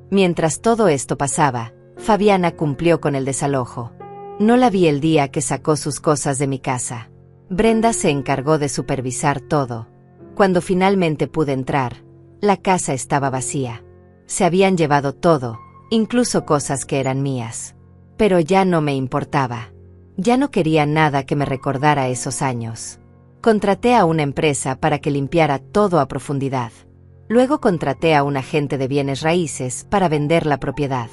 Mientras todo esto pasaba, Fabiana cumplió con el desalojo. No la vi el día que sacó sus cosas de mi casa. Brenda se encargó de supervisar todo. Cuando finalmente pude entrar, la casa estaba vacía. Se habían llevado todo, incluso cosas que eran mías. Pero ya no me importaba. Ya no quería nada que me recordara esos años. Contraté a una empresa para que limpiara todo a profundidad. Luego contraté a un agente de bienes raíces para vender la propiedad.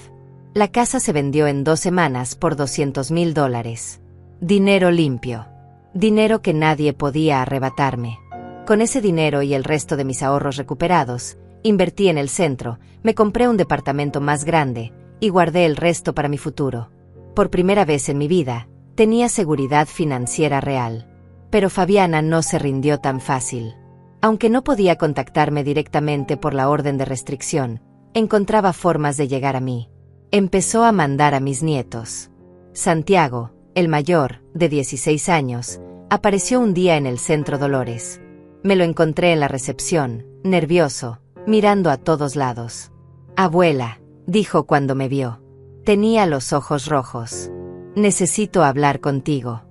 La casa se vendió en 2 semanas por $200,000. Dinero limpio. Dinero que nadie podía arrebatarme. Con ese dinero y el resto de mis ahorros recuperados, invertí en el centro, me compré un departamento más grande y guardé el resto para mi futuro. Por primera vez en mi vida, tenía seguridad financiera real. Pero Fabiana no se rindió tan fácil. Aunque no podía contactarme directamente por la orden de restricción, encontraba formas de llegar a mí. Empezó a mandar a mis nietos. Santiago, el mayor, de 16 años, apareció un día en el Centro Dolores. Me lo encontré en la recepción, nervioso, mirando a todos lados. «Abuela», dijo cuando me vio. Tenía los ojos rojos. «Necesito hablar contigo».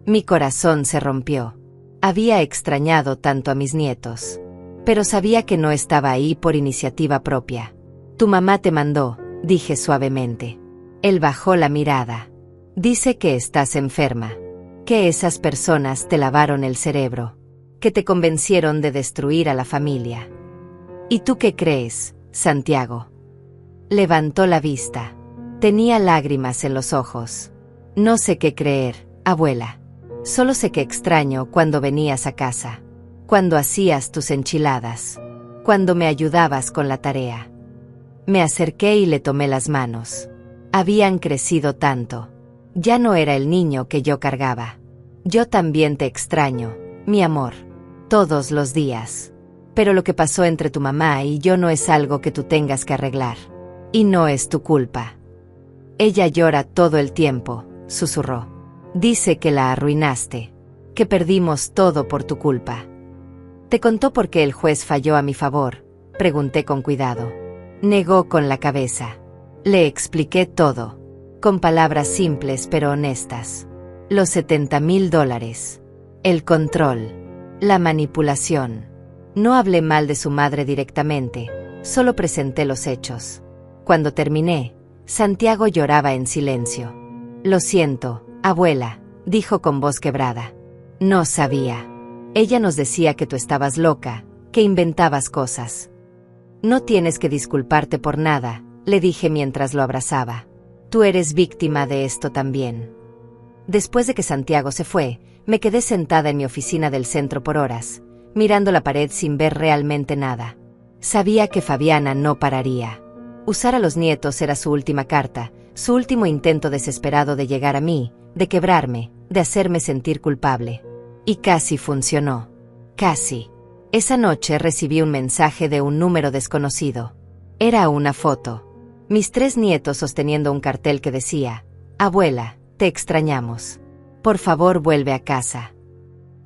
Mi corazón se rompió. Había extrañado tanto a mis nietos. Pero sabía que no estaba ahí por iniciativa propia. «Tu mamá te mandó», dije suavemente. Él bajó la mirada. «Dice que estás enferma. Que esas personas te lavaron el cerebro. Que te convencieron de destruir a la familia». «¿Y tú qué crees, Santiago?» Levantó la vista. Tenía lágrimas en los ojos. «No sé qué creer, abuela. Solo sé que extraño cuando venías a casa. Cuando hacías tus enchiladas. Cuando me ayudabas con la tarea». Me acerqué y le tomé las manos. Habían crecido tanto. Ya no era el niño que yo cargaba. «Yo también te extraño, mi amor. Todos los días. Pero lo que pasó entre tu mamá y yo no es algo que tú tengas que arreglar. Y no es tu culpa». «Ella llora todo el tiempo», susurró. «Dice que la arruinaste. Que perdimos todo por tu culpa». «¿Te contó por qué el juez falló a mi favor?», pregunté con cuidado. Negó con la cabeza. Le expliqué todo. Con palabras simples pero honestas. Los $70,000. El control. La manipulación. No hablé mal de su madre directamente, solo presenté los hechos. Cuando terminé, Santiago lloraba en silencio. «Lo siento, abuela», dijo con voz quebrada. «No sabía. Ella nos decía que tú estabas loca, que inventabas cosas». «No tienes que disculparte por nada», le dije mientras lo abrazaba. «Tú eres víctima de esto también». Después de que Santiago se fue, me quedé sentada en mi oficina del centro por horas, mirando la pared sin ver realmente nada. Sabía que Fabiana no pararía. Usar a los nietos era su última carta, su último intento desesperado de llegar a mí, de quebrarme, de hacerme sentir culpable. Y casi funcionó. Casi. Esa noche recibí un mensaje de un número desconocido. Era una foto. Mis 3 nietos sosteniendo un cartel que decía: «Abuela, te extrañamos. Por favor, vuelve a casa».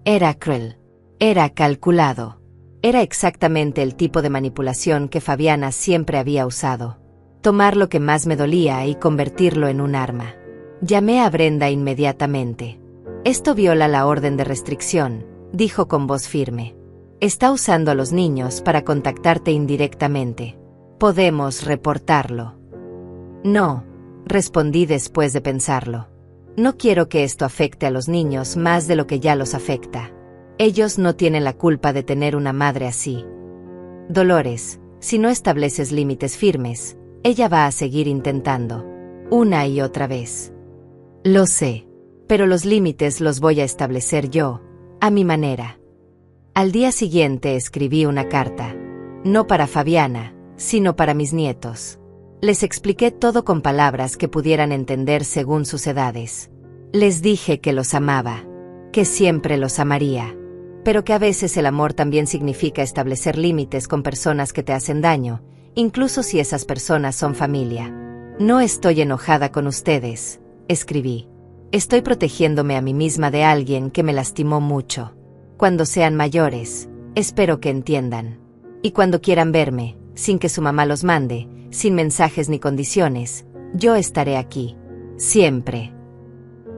Era cruel. Era calculado. Era exactamente el tipo de manipulación que Fabiana siempre había usado. Tomar lo que más me dolía y convertirlo en un arma. Llamé a Brenda inmediatamente. «Esto viola la orden de restricción», dijo con voz firme. «Está usando a los niños para contactarte indirectamente. Podemos reportarlo». «No», respondí después de pensarlo. «No quiero que esto afecte a los niños más de lo que ya los afecta. Ellos no tienen la culpa de tener una madre así. Dolores, si no estableces límites firmes, ella va a seguir intentando. Una y otra vez. Lo sé. Pero los límites los voy a establecer yo, a mi manera». Al día siguiente escribí una carta. No para Fabiana, sino para mis nietos. Les expliqué todo con palabras que pudieran entender según sus edades. Les dije que los amaba, que siempre los amaría, pero que a veces el amor también significa establecer límites con personas que te hacen daño, incluso si esas personas son familia. «No estoy enojada con ustedes», escribí. «Estoy protegiéndome a mí misma de alguien que me lastimó mucho. Cuando sean mayores, espero que entiendan. Y cuando quieran verme, sin que su mamá los mande, sin mensajes ni condiciones, yo estaré aquí. Siempre».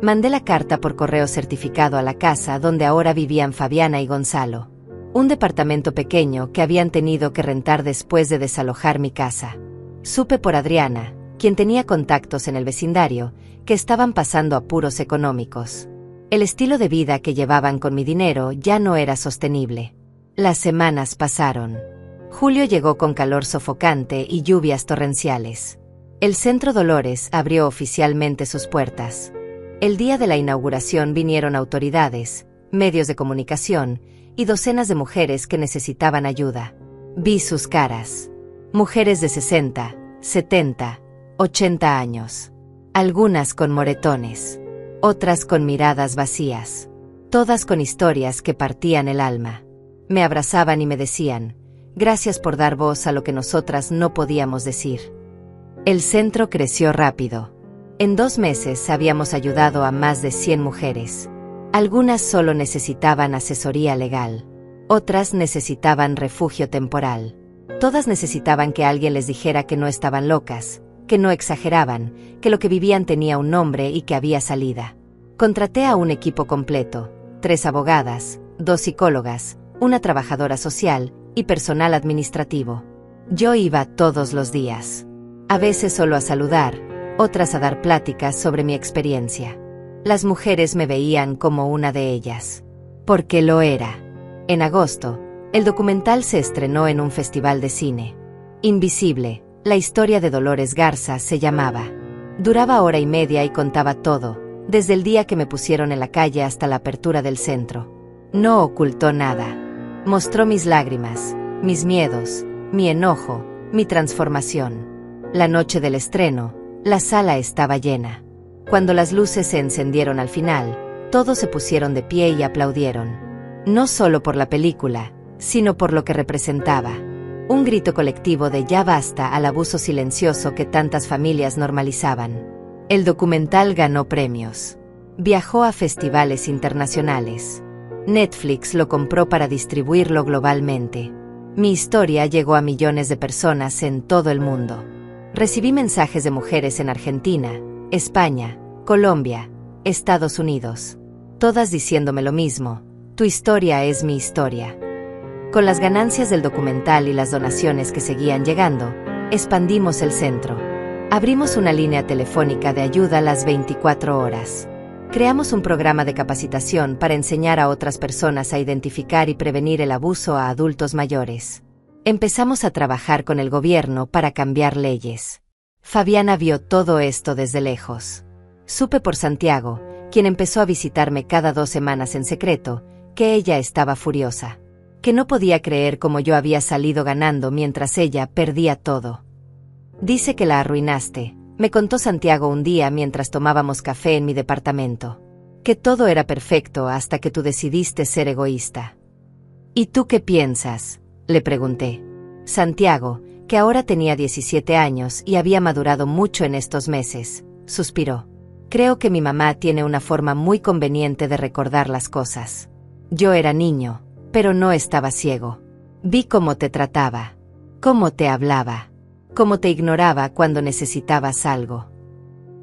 Mandé la carta por correo certificado a la casa donde ahora vivían Fabiana y Gonzalo. Un departamento pequeño que habían tenido que rentar después de desalojar mi casa. Supe por Adriana, quien tenía contactos en el vecindario, que estaban pasando apuros económicos. El estilo de vida que llevaban con mi dinero ya no era sostenible. Las semanas pasaron. Julio llegó con calor sofocante y lluvias torrenciales. El Centro Dolores abrió oficialmente sus puertas. El día de la inauguración vinieron autoridades, medios de comunicación y docenas de mujeres que necesitaban ayuda. Vi sus caras. Mujeres de 60, 70, 80 años. Algunas con moretones. Otras con miradas vacías. Todas con historias que partían el alma. Me abrazaban y me decían: «Gracias por dar voz a lo que nosotras no podíamos decir». El centro creció rápido. En 2 meses habíamos ayudado a más de 100 mujeres. Algunas solo necesitaban asesoría legal. Otras necesitaban refugio temporal. Todas necesitaban que alguien les dijera que no estaban locas, que no exageraban, que lo que vivían tenía un nombre y que había salida. Contraté a un equipo completo: 3 abogadas, 2 psicólogas, una trabajadora social y personal administrativo. Yo iba todos los días. A veces solo a saludar, otras a dar pláticas sobre mi experiencia. Las mujeres me veían como una de ellas. Porque lo era. En agosto, el documental se estrenó en un festival de cine. Invisible, la historia de Dolores Garza se llamaba. Duraba 1:30 y contaba todo, desde el día que me pusieron en la calle hasta la apertura del centro. No ocultó nada. Mostró mis lágrimas, mis miedos, mi enojo, mi transformación. La noche del estreno, la sala estaba llena. Cuando las luces se encendieron al final, todos se pusieron de pie y aplaudieron. No solo por la película, sino por lo que representaba. Un grito colectivo de «ya basta» al abuso silencioso que tantas familias normalizaban. El documental ganó premios. Viajó a festivales internacionales. Netflix lo compró para distribuirlo globalmente. Mi historia llegó a millones de personas en todo el mundo. Recibí mensajes de mujeres en Argentina, España, Colombia, Estados Unidos. Todas diciéndome lo mismo: «Tu historia es mi historia». Con las ganancias del documental y las donaciones que seguían llegando, expandimos el centro. Abrimos una línea telefónica de ayuda las 24 horas. Creamos un programa de capacitación para enseñar a otras personas a identificar y prevenir el abuso a adultos mayores. Empezamos a trabajar con el gobierno para cambiar leyes. Fabiana vio todo esto desde lejos. Supe por Santiago, quien empezó a visitarme cada 2 semanas en secreto, que ella estaba furiosa. Que no podía creer cómo yo había salido ganando mientras ella perdía todo. Dice que la arruinaste, me contó Santiago un día mientras tomábamos café en mi departamento. Que todo era perfecto hasta que tú decidiste ser egoísta. ¿Y tú qué piensas?, le pregunté. Santiago, que ahora tenía 17 años y había madurado mucho en estos meses, suspiró. Creo que mi mamá tiene una forma muy conveniente de recordar las cosas. Yo era niño, pero no estaba ciego. Vi cómo te trataba, cómo te hablaba, cómo te ignoraba cuando necesitabas algo.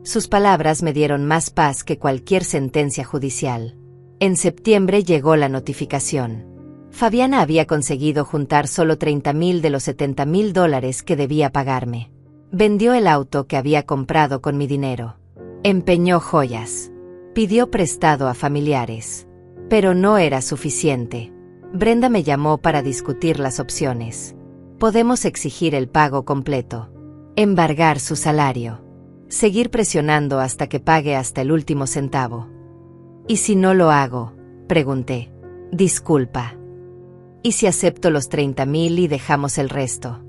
Sus palabras me dieron más paz que cualquier sentencia judicial. En septiembre llegó la notificación. Fabiana había conseguido juntar solo $30,000 de los $70,000 que debía pagarme. Vendió el auto que había comprado con mi dinero. Empeñó joyas. Pidió prestado a familiares. Pero no era suficiente. Brenda me llamó para discutir las opciones. Podemos exigir el pago completo. Embargar su salario. Seguir presionando hasta que pague hasta el último centavo. ¿Y si no lo hago?, pregunté. Disculpa. ¿Y si acepto los 30,000 y dejamos el resto?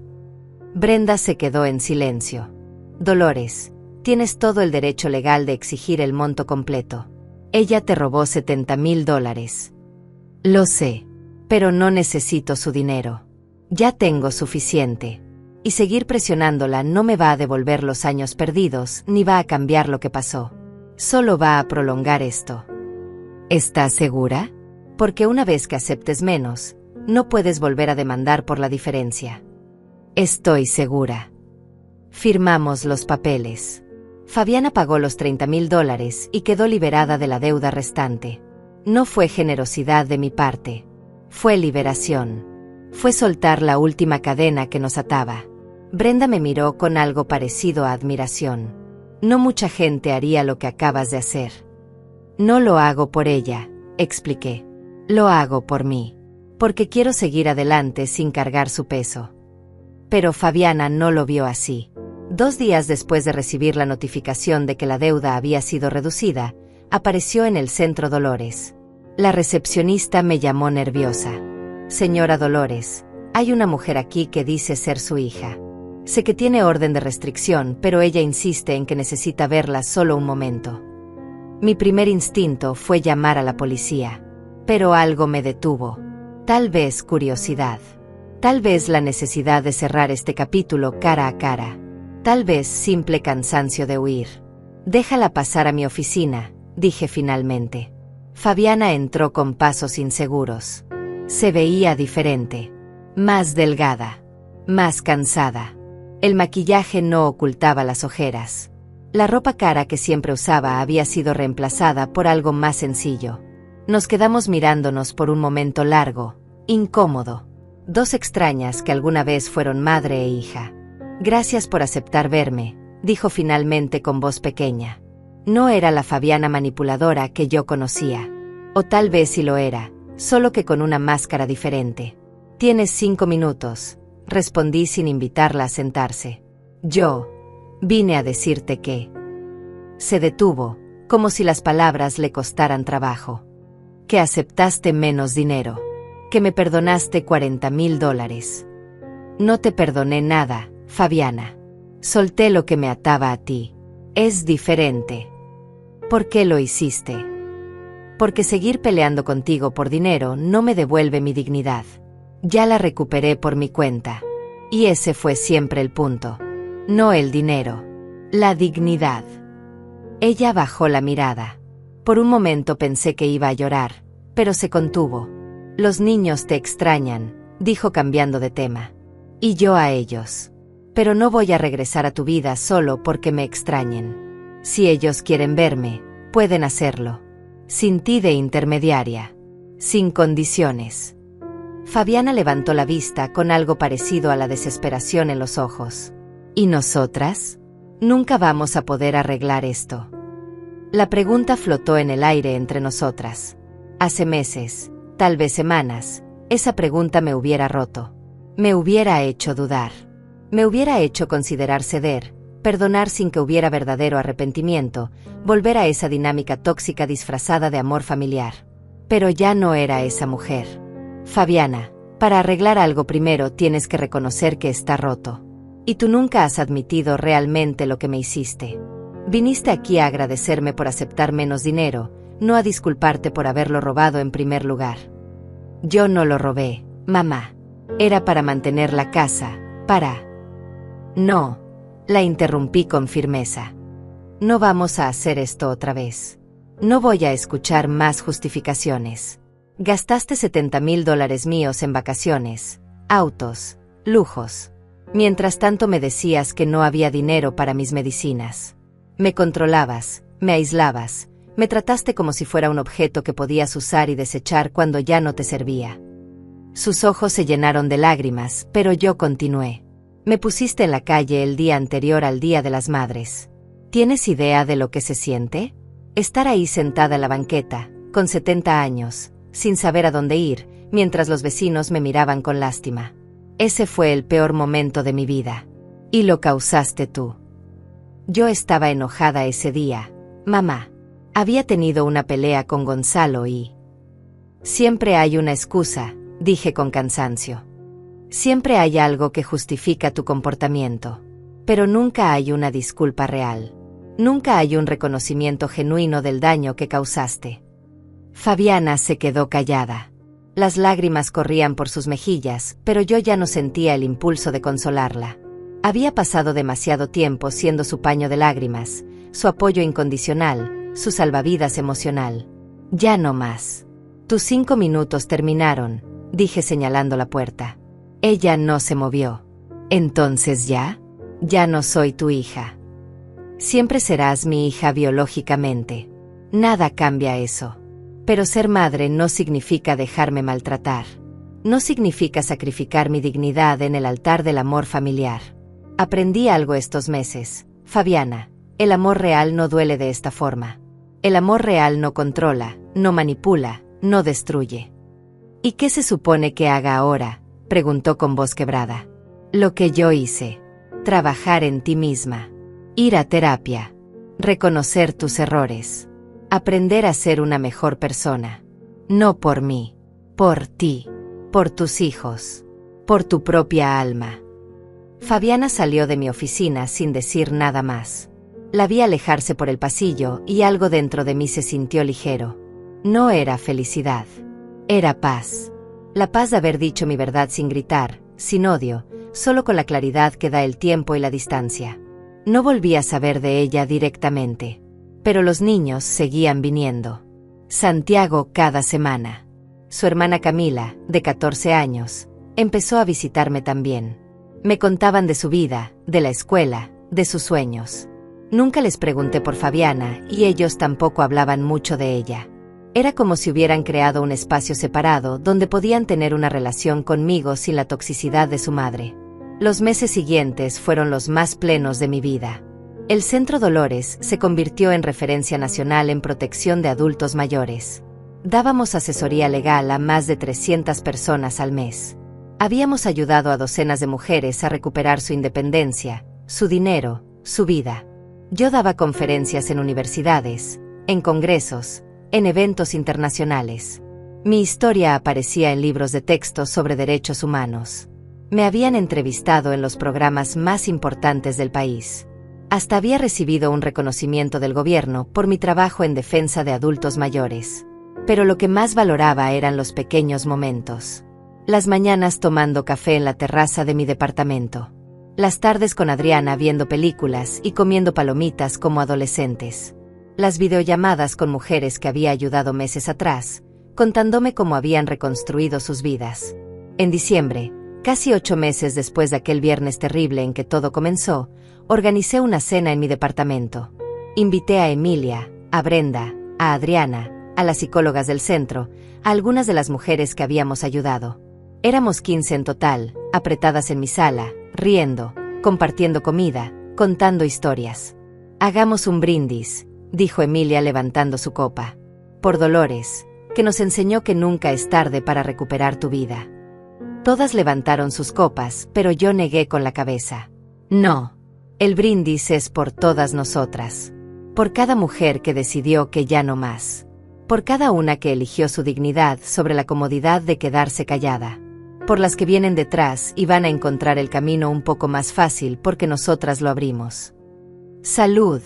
Brenda se quedó en silencio. Dolores, tienes todo el derecho legal de exigir el monto completo. Ella te robó $70,000. Lo sé, pero no necesito su dinero. Ya tengo suficiente. Y seguir presionándola no me va a devolver los años perdidos ni va a cambiar lo que pasó. Solo va a prolongar esto. ¿Estás segura? Porque una vez que aceptes menos, no puedes volver a demandar por la diferencia. Estoy segura. Firmamos los papeles. Fabiana pagó los $30,000 y quedó liberada de la deuda restante. No fue generosidad de mi parte. Fue liberación. Fue soltar la última cadena que nos ataba. Brenda me miró con algo parecido a admiración. No mucha gente haría lo que acabas de hacer. No lo hago por ella, expliqué. Lo hago por mí. Porque quiero seguir adelante sin cargar su peso. Pero Fabiana no lo vio así. 2 días después de recibir la notificación de que la deuda había sido reducida, apareció en el centro Dolores. La recepcionista me llamó nerviosa. Señora Dolores, hay una mujer aquí que dice ser su hija. Sé que tiene orden de restricción, pero ella insiste en que necesita verla solo un momento. Mi primer instinto fue llamar a la policía, pero algo me detuvo. Tal vez curiosidad. Tal vez la necesidad de cerrar este capítulo cara a cara. Tal vez simple cansancio de huir. Déjala pasar a mi oficina, dije finalmente. Fabiana entró con pasos inseguros. Se veía diferente. Más delgada. Más cansada. El maquillaje no ocultaba las ojeras. La ropa cara que siempre usaba había sido reemplazada por algo más sencillo. Nos quedamos mirándonos por un momento largo, incómodo. 2 extrañas que alguna vez fueron madre e hija. Gracias por aceptar verme, dijo finalmente con voz pequeña. No era la Fabiana manipuladora que yo conocía. O tal vez sí lo era, solo que con una máscara diferente. Tienes 5 minutos, respondí sin invitarla a sentarse. Yo vine a decirte que... Se detuvo, como si las palabras le costaran trabajo. Que aceptaste menos dinero. Que me perdonaste $40,000. No te perdoné nada, Fabiana. Solté lo que me ataba a ti. Es diferente. ¿Por qué lo hiciste? Porque seguir peleando contigo por dinero no me devuelve mi dignidad. Ya la recuperé por mi cuenta. Y ese fue siempre el punto. No el dinero. La dignidad. Ella bajó la mirada. Por un momento pensé que iba a llorar, pero se contuvo. Los niños te extrañan, dijo cambiando de tema. Y yo a ellos. Pero no voy a regresar a tu vida solo porque me extrañen. Si ellos quieren verme, pueden hacerlo. Sin ti de intermediaria. Sin condiciones. Fabiana levantó la vista con algo parecido a la desesperación en los ojos. ¿Y nosotras? Nunca vamos a poder arreglar esto. La pregunta flotó en el aire entre nosotras. Hace meses, tal vez semanas, esa pregunta me hubiera roto. Me hubiera hecho dudar. Me hubiera hecho considerar ceder, perdonar sin que hubiera verdadero arrepentimiento, volver a esa dinámica tóxica disfrazada de amor familiar. Pero ya no era esa mujer. Fabiana, para arreglar algo primero tienes que reconocer que está roto. Y tú nunca has admitido realmente lo que me hiciste. Viniste aquí a agradecerme por aceptar menos dinero, no a disculparte por haberlo robado en primer lugar. Yo no lo robé, mamá. Era para mantener la casa, para... No, la interrumpí con firmeza. No vamos a hacer esto otra vez. No voy a escuchar más justificaciones. Gastaste $70,000 míos en vacaciones, autos, lujos. Mientras tanto me decías que no había dinero para mis medicinas. Me controlabas, me aislabas, me trataste como si fuera un objeto que podías usar y desechar cuando ya no te servía. Sus ojos se llenaron de lágrimas, pero yo continué. Me pusiste en la calle el día anterior al Día de las Madres. ¿Tienes idea de lo que se siente? Estar ahí sentada en la banqueta, con 70 años, sin saber a dónde ir, mientras los vecinos me miraban con lástima. Ese fue el peor momento de mi vida. Y lo causaste tú. Yo estaba enojada ese día, mamá. Había tenido una pelea con Gonzalo y... Siempre hay una excusa, dije con cansancio. Siempre hay algo que justifica tu comportamiento. Pero nunca hay una disculpa real. Nunca hay un reconocimiento genuino del daño que causaste. Fabiana se quedó callada. Las lágrimas corrían por sus mejillas, pero yo ya no sentía el impulso de consolarla. Había pasado demasiado tiempo siendo su paño de lágrimas, su apoyo incondicional, su salvavidas emocional. Ya no más. Tus 5 minutos terminaron, dije señalando la puerta. Ella no se movió. Entonces ya no soy tu hija. Siempre serás mi hija biológicamente. Nada cambia eso. Pero ser madre no significa dejarme maltratar. No significa sacrificar mi dignidad en el altar del amor familiar. Aprendí algo estos meses, Fabiana. El amor real no duele de esta forma. El amor real no controla, no manipula, no destruye. ¿Y qué se supone que haga ahora?, preguntó con voz quebrada. Lo que yo hice. Trabajar en ti misma. Ir a terapia. Reconocer tus errores. Aprender a ser una mejor persona. No por mí. Por ti. Por tus hijos. Por tu propia alma. Fabiana salió de mi oficina sin decir nada más. La vi alejarse por el pasillo y algo dentro de mí se sintió ligero. No era felicidad. Era paz. La paz de haber dicho mi verdad sin gritar, sin odio, solo con la claridad que da el tiempo y la distancia. No volví a saber de ella directamente. Pero los niños seguían viniendo. Santiago cada semana. Su hermana Camila, de 14 años, empezó a visitarme también. Me contaban de su vida, de la escuela, de sus sueños. Nunca les pregunté por Fabiana y ellos tampoco hablaban mucho de ella. Era como si hubieran creado un espacio separado donde podían tener una relación conmigo sin la toxicidad de su madre. Los meses siguientes fueron los más plenos de mi vida. El Centro Dolores se convirtió en referencia nacional en protección de adultos mayores. Dábamos asesoría legal a más de 300 personas al mes. Habíamos ayudado a docenas de mujeres a recuperar su independencia, su dinero, su vida. Yo daba conferencias en universidades, en congresos, en eventos internacionales. Mi historia aparecía en libros de texto sobre derechos humanos. Me habían entrevistado en los programas más importantes del país. Hasta había recibido un reconocimiento del gobierno por mi trabajo en defensa de adultos mayores. Pero lo que más valoraba eran los pequeños momentos. Las mañanas tomando café en la terraza de mi departamento. Las tardes con Adriana viendo películas y comiendo palomitas como adolescentes. Las videollamadas con mujeres que había ayudado meses atrás, contándome cómo habían reconstruido sus vidas. En diciembre, casi 8 meses después de aquel viernes terrible en que todo comenzó, organicé una cena en mi departamento. Invité a Emilia, a Brenda, a Adriana, a las psicólogas del centro, a algunas de las mujeres que habíamos ayudado. Éramos 15 en total, apretadas en mi sala, riendo, compartiendo comida, contando historias. Hagamos un brindis, dijo Emilia levantando su copa. Por Dolores, que nos enseñó que nunca es tarde para recuperar tu vida. Todas levantaron sus copas, pero yo negué con la cabeza. No. El brindis es por todas nosotras. Por cada mujer que decidió que ya no más. Por cada una que eligió su dignidad sobre la comodidad de quedarse callada. por las que vienen detrás y van a encontrar el camino un poco más fácil porque nosotras lo abrimos. ¡Salud!,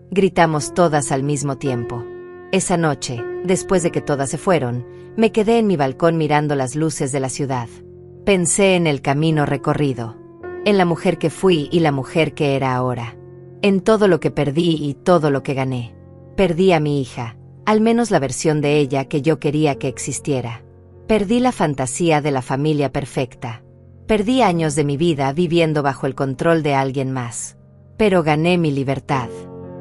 gritamos todas al mismo tiempo. Esa noche, después de que todas se fueron, me quedé en mi balcón mirando las luces de la ciudad. Pensé en el camino recorrido, en la mujer que fui y la mujer que era ahora, en todo lo que perdí y todo lo que gané. Perdí a mi hija, al menos la versión de ella que yo quería que existiera. Perdí la fantasía de la familia perfecta. Perdí años de mi vida viviendo bajo el control de alguien más. Pero gané mi libertad.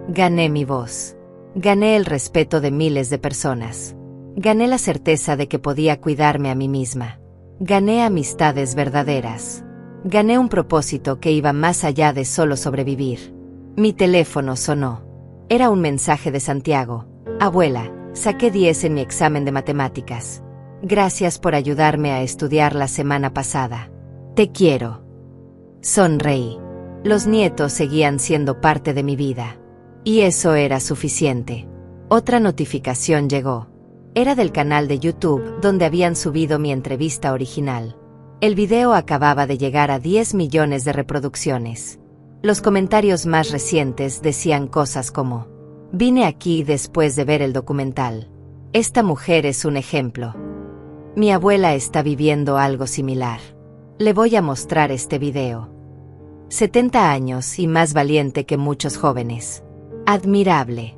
Gané mi voz. Gané el respeto de miles de personas. Gané la certeza de que podía cuidarme a mí misma. Gané amistades verdaderas. Gané un propósito que iba más allá de solo sobrevivir. Mi teléfono sonó. Era un mensaje de Santiago. Abuela, saqué 10 en mi examen de matemáticas. Gracias por ayudarme a estudiar la semana pasada. Te quiero. Sonreí. Los nietos seguían siendo parte de mi vida. Y eso era suficiente. Otra notificación llegó. Era del canal de YouTube donde habían subido mi entrevista original. El video acababa de llegar a 10 millones de reproducciones. Los comentarios más recientes decían cosas como: vine aquí después de ver el documental. Esta mujer es un ejemplo. Mi abuela está viviendo algo similar. Le voy a mostrar este video. 70 años y más valiente que muchos jóvenes. Admirable.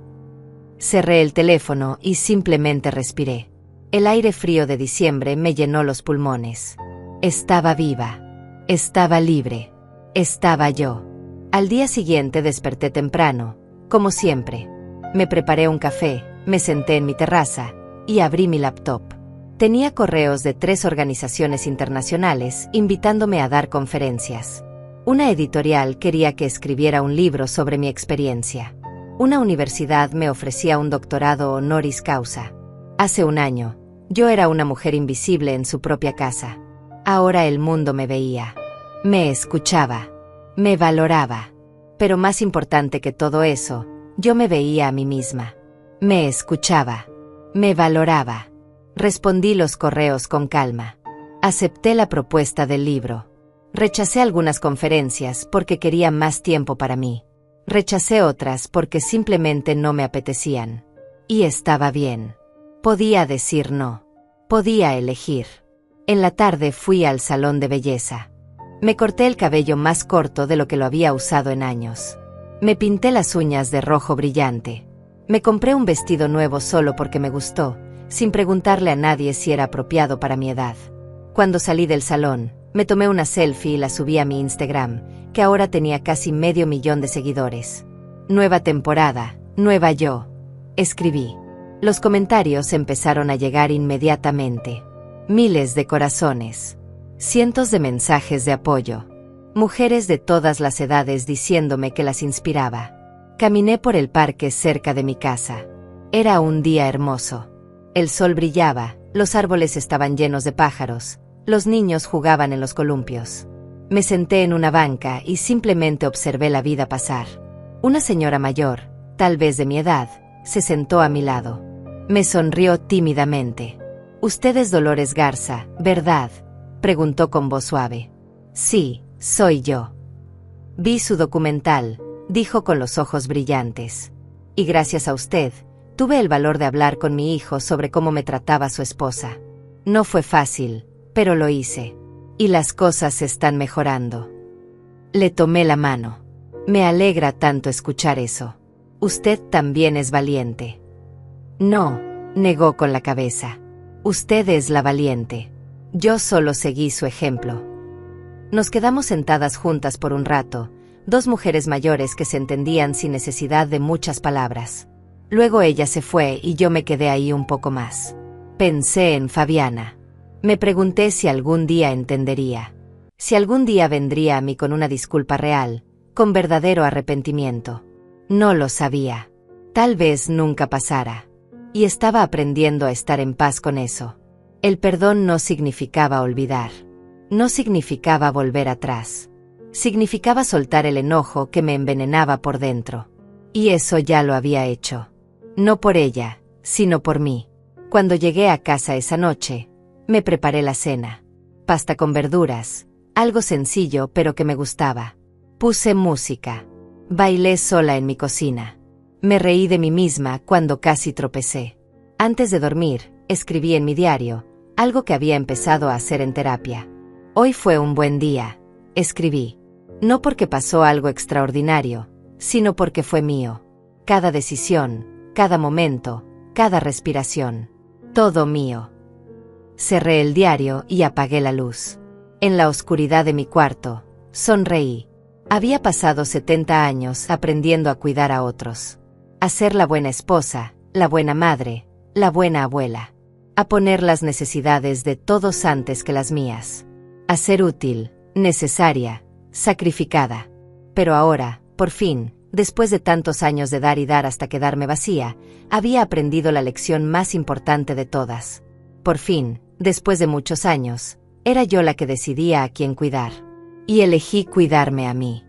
Cerré el teléfono y simplemente respiré. El aire frío de diciembre me llenó los pulmones. Estaba viva. Estaba libre. Estaba yo. Al día siguiente desperté temprano, como siempre. Me preparé un café, me senté en mi terraza y abrí mi laptop. Tenía correos de 3 organizaciones internacionales invitándome a dar conferencias. Una editorial quería que escribiera un libro sobre mi experiencia. Una universidad me ofrecía un doctorado honoris causa. Hace un año, yo era una mujer invisible en su propia casa. Ahora el mundo me veía. Me escuchaba. Me valoraba. Pero más importante que todo eso, yo me veía a mí misma. Me escuchaba. Me valoraba. Respondí los correos con calma. Acepté la propuesta del libro. Rechacé algunas conferencias porque quería más tiempo para mí. Rechacé otras porque simplemente no me apetecían. Y estaba bien. Podía decir no. Podía elegir. En la tarde fui al salón de belleza. Me corté el cabello más corto de lo que lo había usado en años. Me pinté las uñas de rojo brillante. Me compré un vestido nuevo solo porque me gustó, sin preguntarle a nadie si era apropiado para mi edad. Cuando salí del salón, me tomé una selfie y la subí a mi Instagram, que ahora tenía casi 500.000 de seguidores. Nueva temporada, nueva yo. Escribí. Los comentarios empezaron a llegar inmediatamente. Miles de corazones. Cientos de mensajes de apoyo. Mujeres de todas las edades diciéndome que las inspiraba. Caminé por el parque cerca de mi casa. Era un día hermoso. El sol brillaba, los árboles estaban llenos de pájaros, los niños jugaban en los columpios. Me senté en una banca y simplemente observé la vida pasar. Una señora mayor, tal vez de mi edad, se sentó a mi lado. Me sonrió tímidamente. «Usted es Dolores Garza, ¿verdad?», preguntó con voz suave. «Sí, soy yo». «Vi su documental», dijo con los ojos brillantes. «Y gracias a usted, tuve el valor de hablar con mi hijo sobre cómo me trataba su esposa. No fue fácil, pero lo hice. Y las cosas están mejorando». Le tomé la mano. «Me alegra tanto escuchar eso. Usted también es valiente». «No», negó con la cabeza. «Usted es la valiente. Yo solo seguí su ejemplo». Nos quedamos sentadas juntas por un rato, 2 mujeres mayores que se entendían sin necesidad de muchas palabras. Luego ella se fue y yo me quedé ahí un poco más. Pensé en Fabiana. Me pregunté si algún día entendería. Si algún día vendría a mí con una disculpa real, con verdadero arrepentimiento. No lo sabía. Tal vez nunca pasara. Y estaba aprendiendo a estar en paz con eso. El perdón no significaba olvidar. No significaba volver atrás. Significaba soltar el enojo que me envenenaba por dentro. Y eso ya lo había hecho. No por ella, sino por mí. Cuando llegué a casa esa noche, me preparé la cena. pasta con verduras, algo sencillo pero que me gustaba. Puse música. Bailé sola en mi cocina. Me reí de mí misma cuando casi tropecé. Antes de dormir, escribí en mi diario, algo que había empezado a hacer en terapia. Hoy fue un buen día, escribí. No porque pasó algo extraordinario, sino porque fue mío. Cada decisión, cada momento, cada respiración. Todo mío. Cerré el diario y apagué la luz. En la oscuridad de mi cuarto, sonreí. Había pasado 70 años aprendiendo a cuidar a otros. A ser la buena esposa, la buena madre, la buena abuela. A poner las necesidades de todos antes que las mías. A ser útil, necesaria, sacrificada. Pero ahora, por fin, después de tantos años de dar y dar hasta quedarme vacía, había aprendido la lección más importante de todas. Por fin, después de muchos años, era yo la que decidía a quién cuidar. Y elegí cuidarme a mí.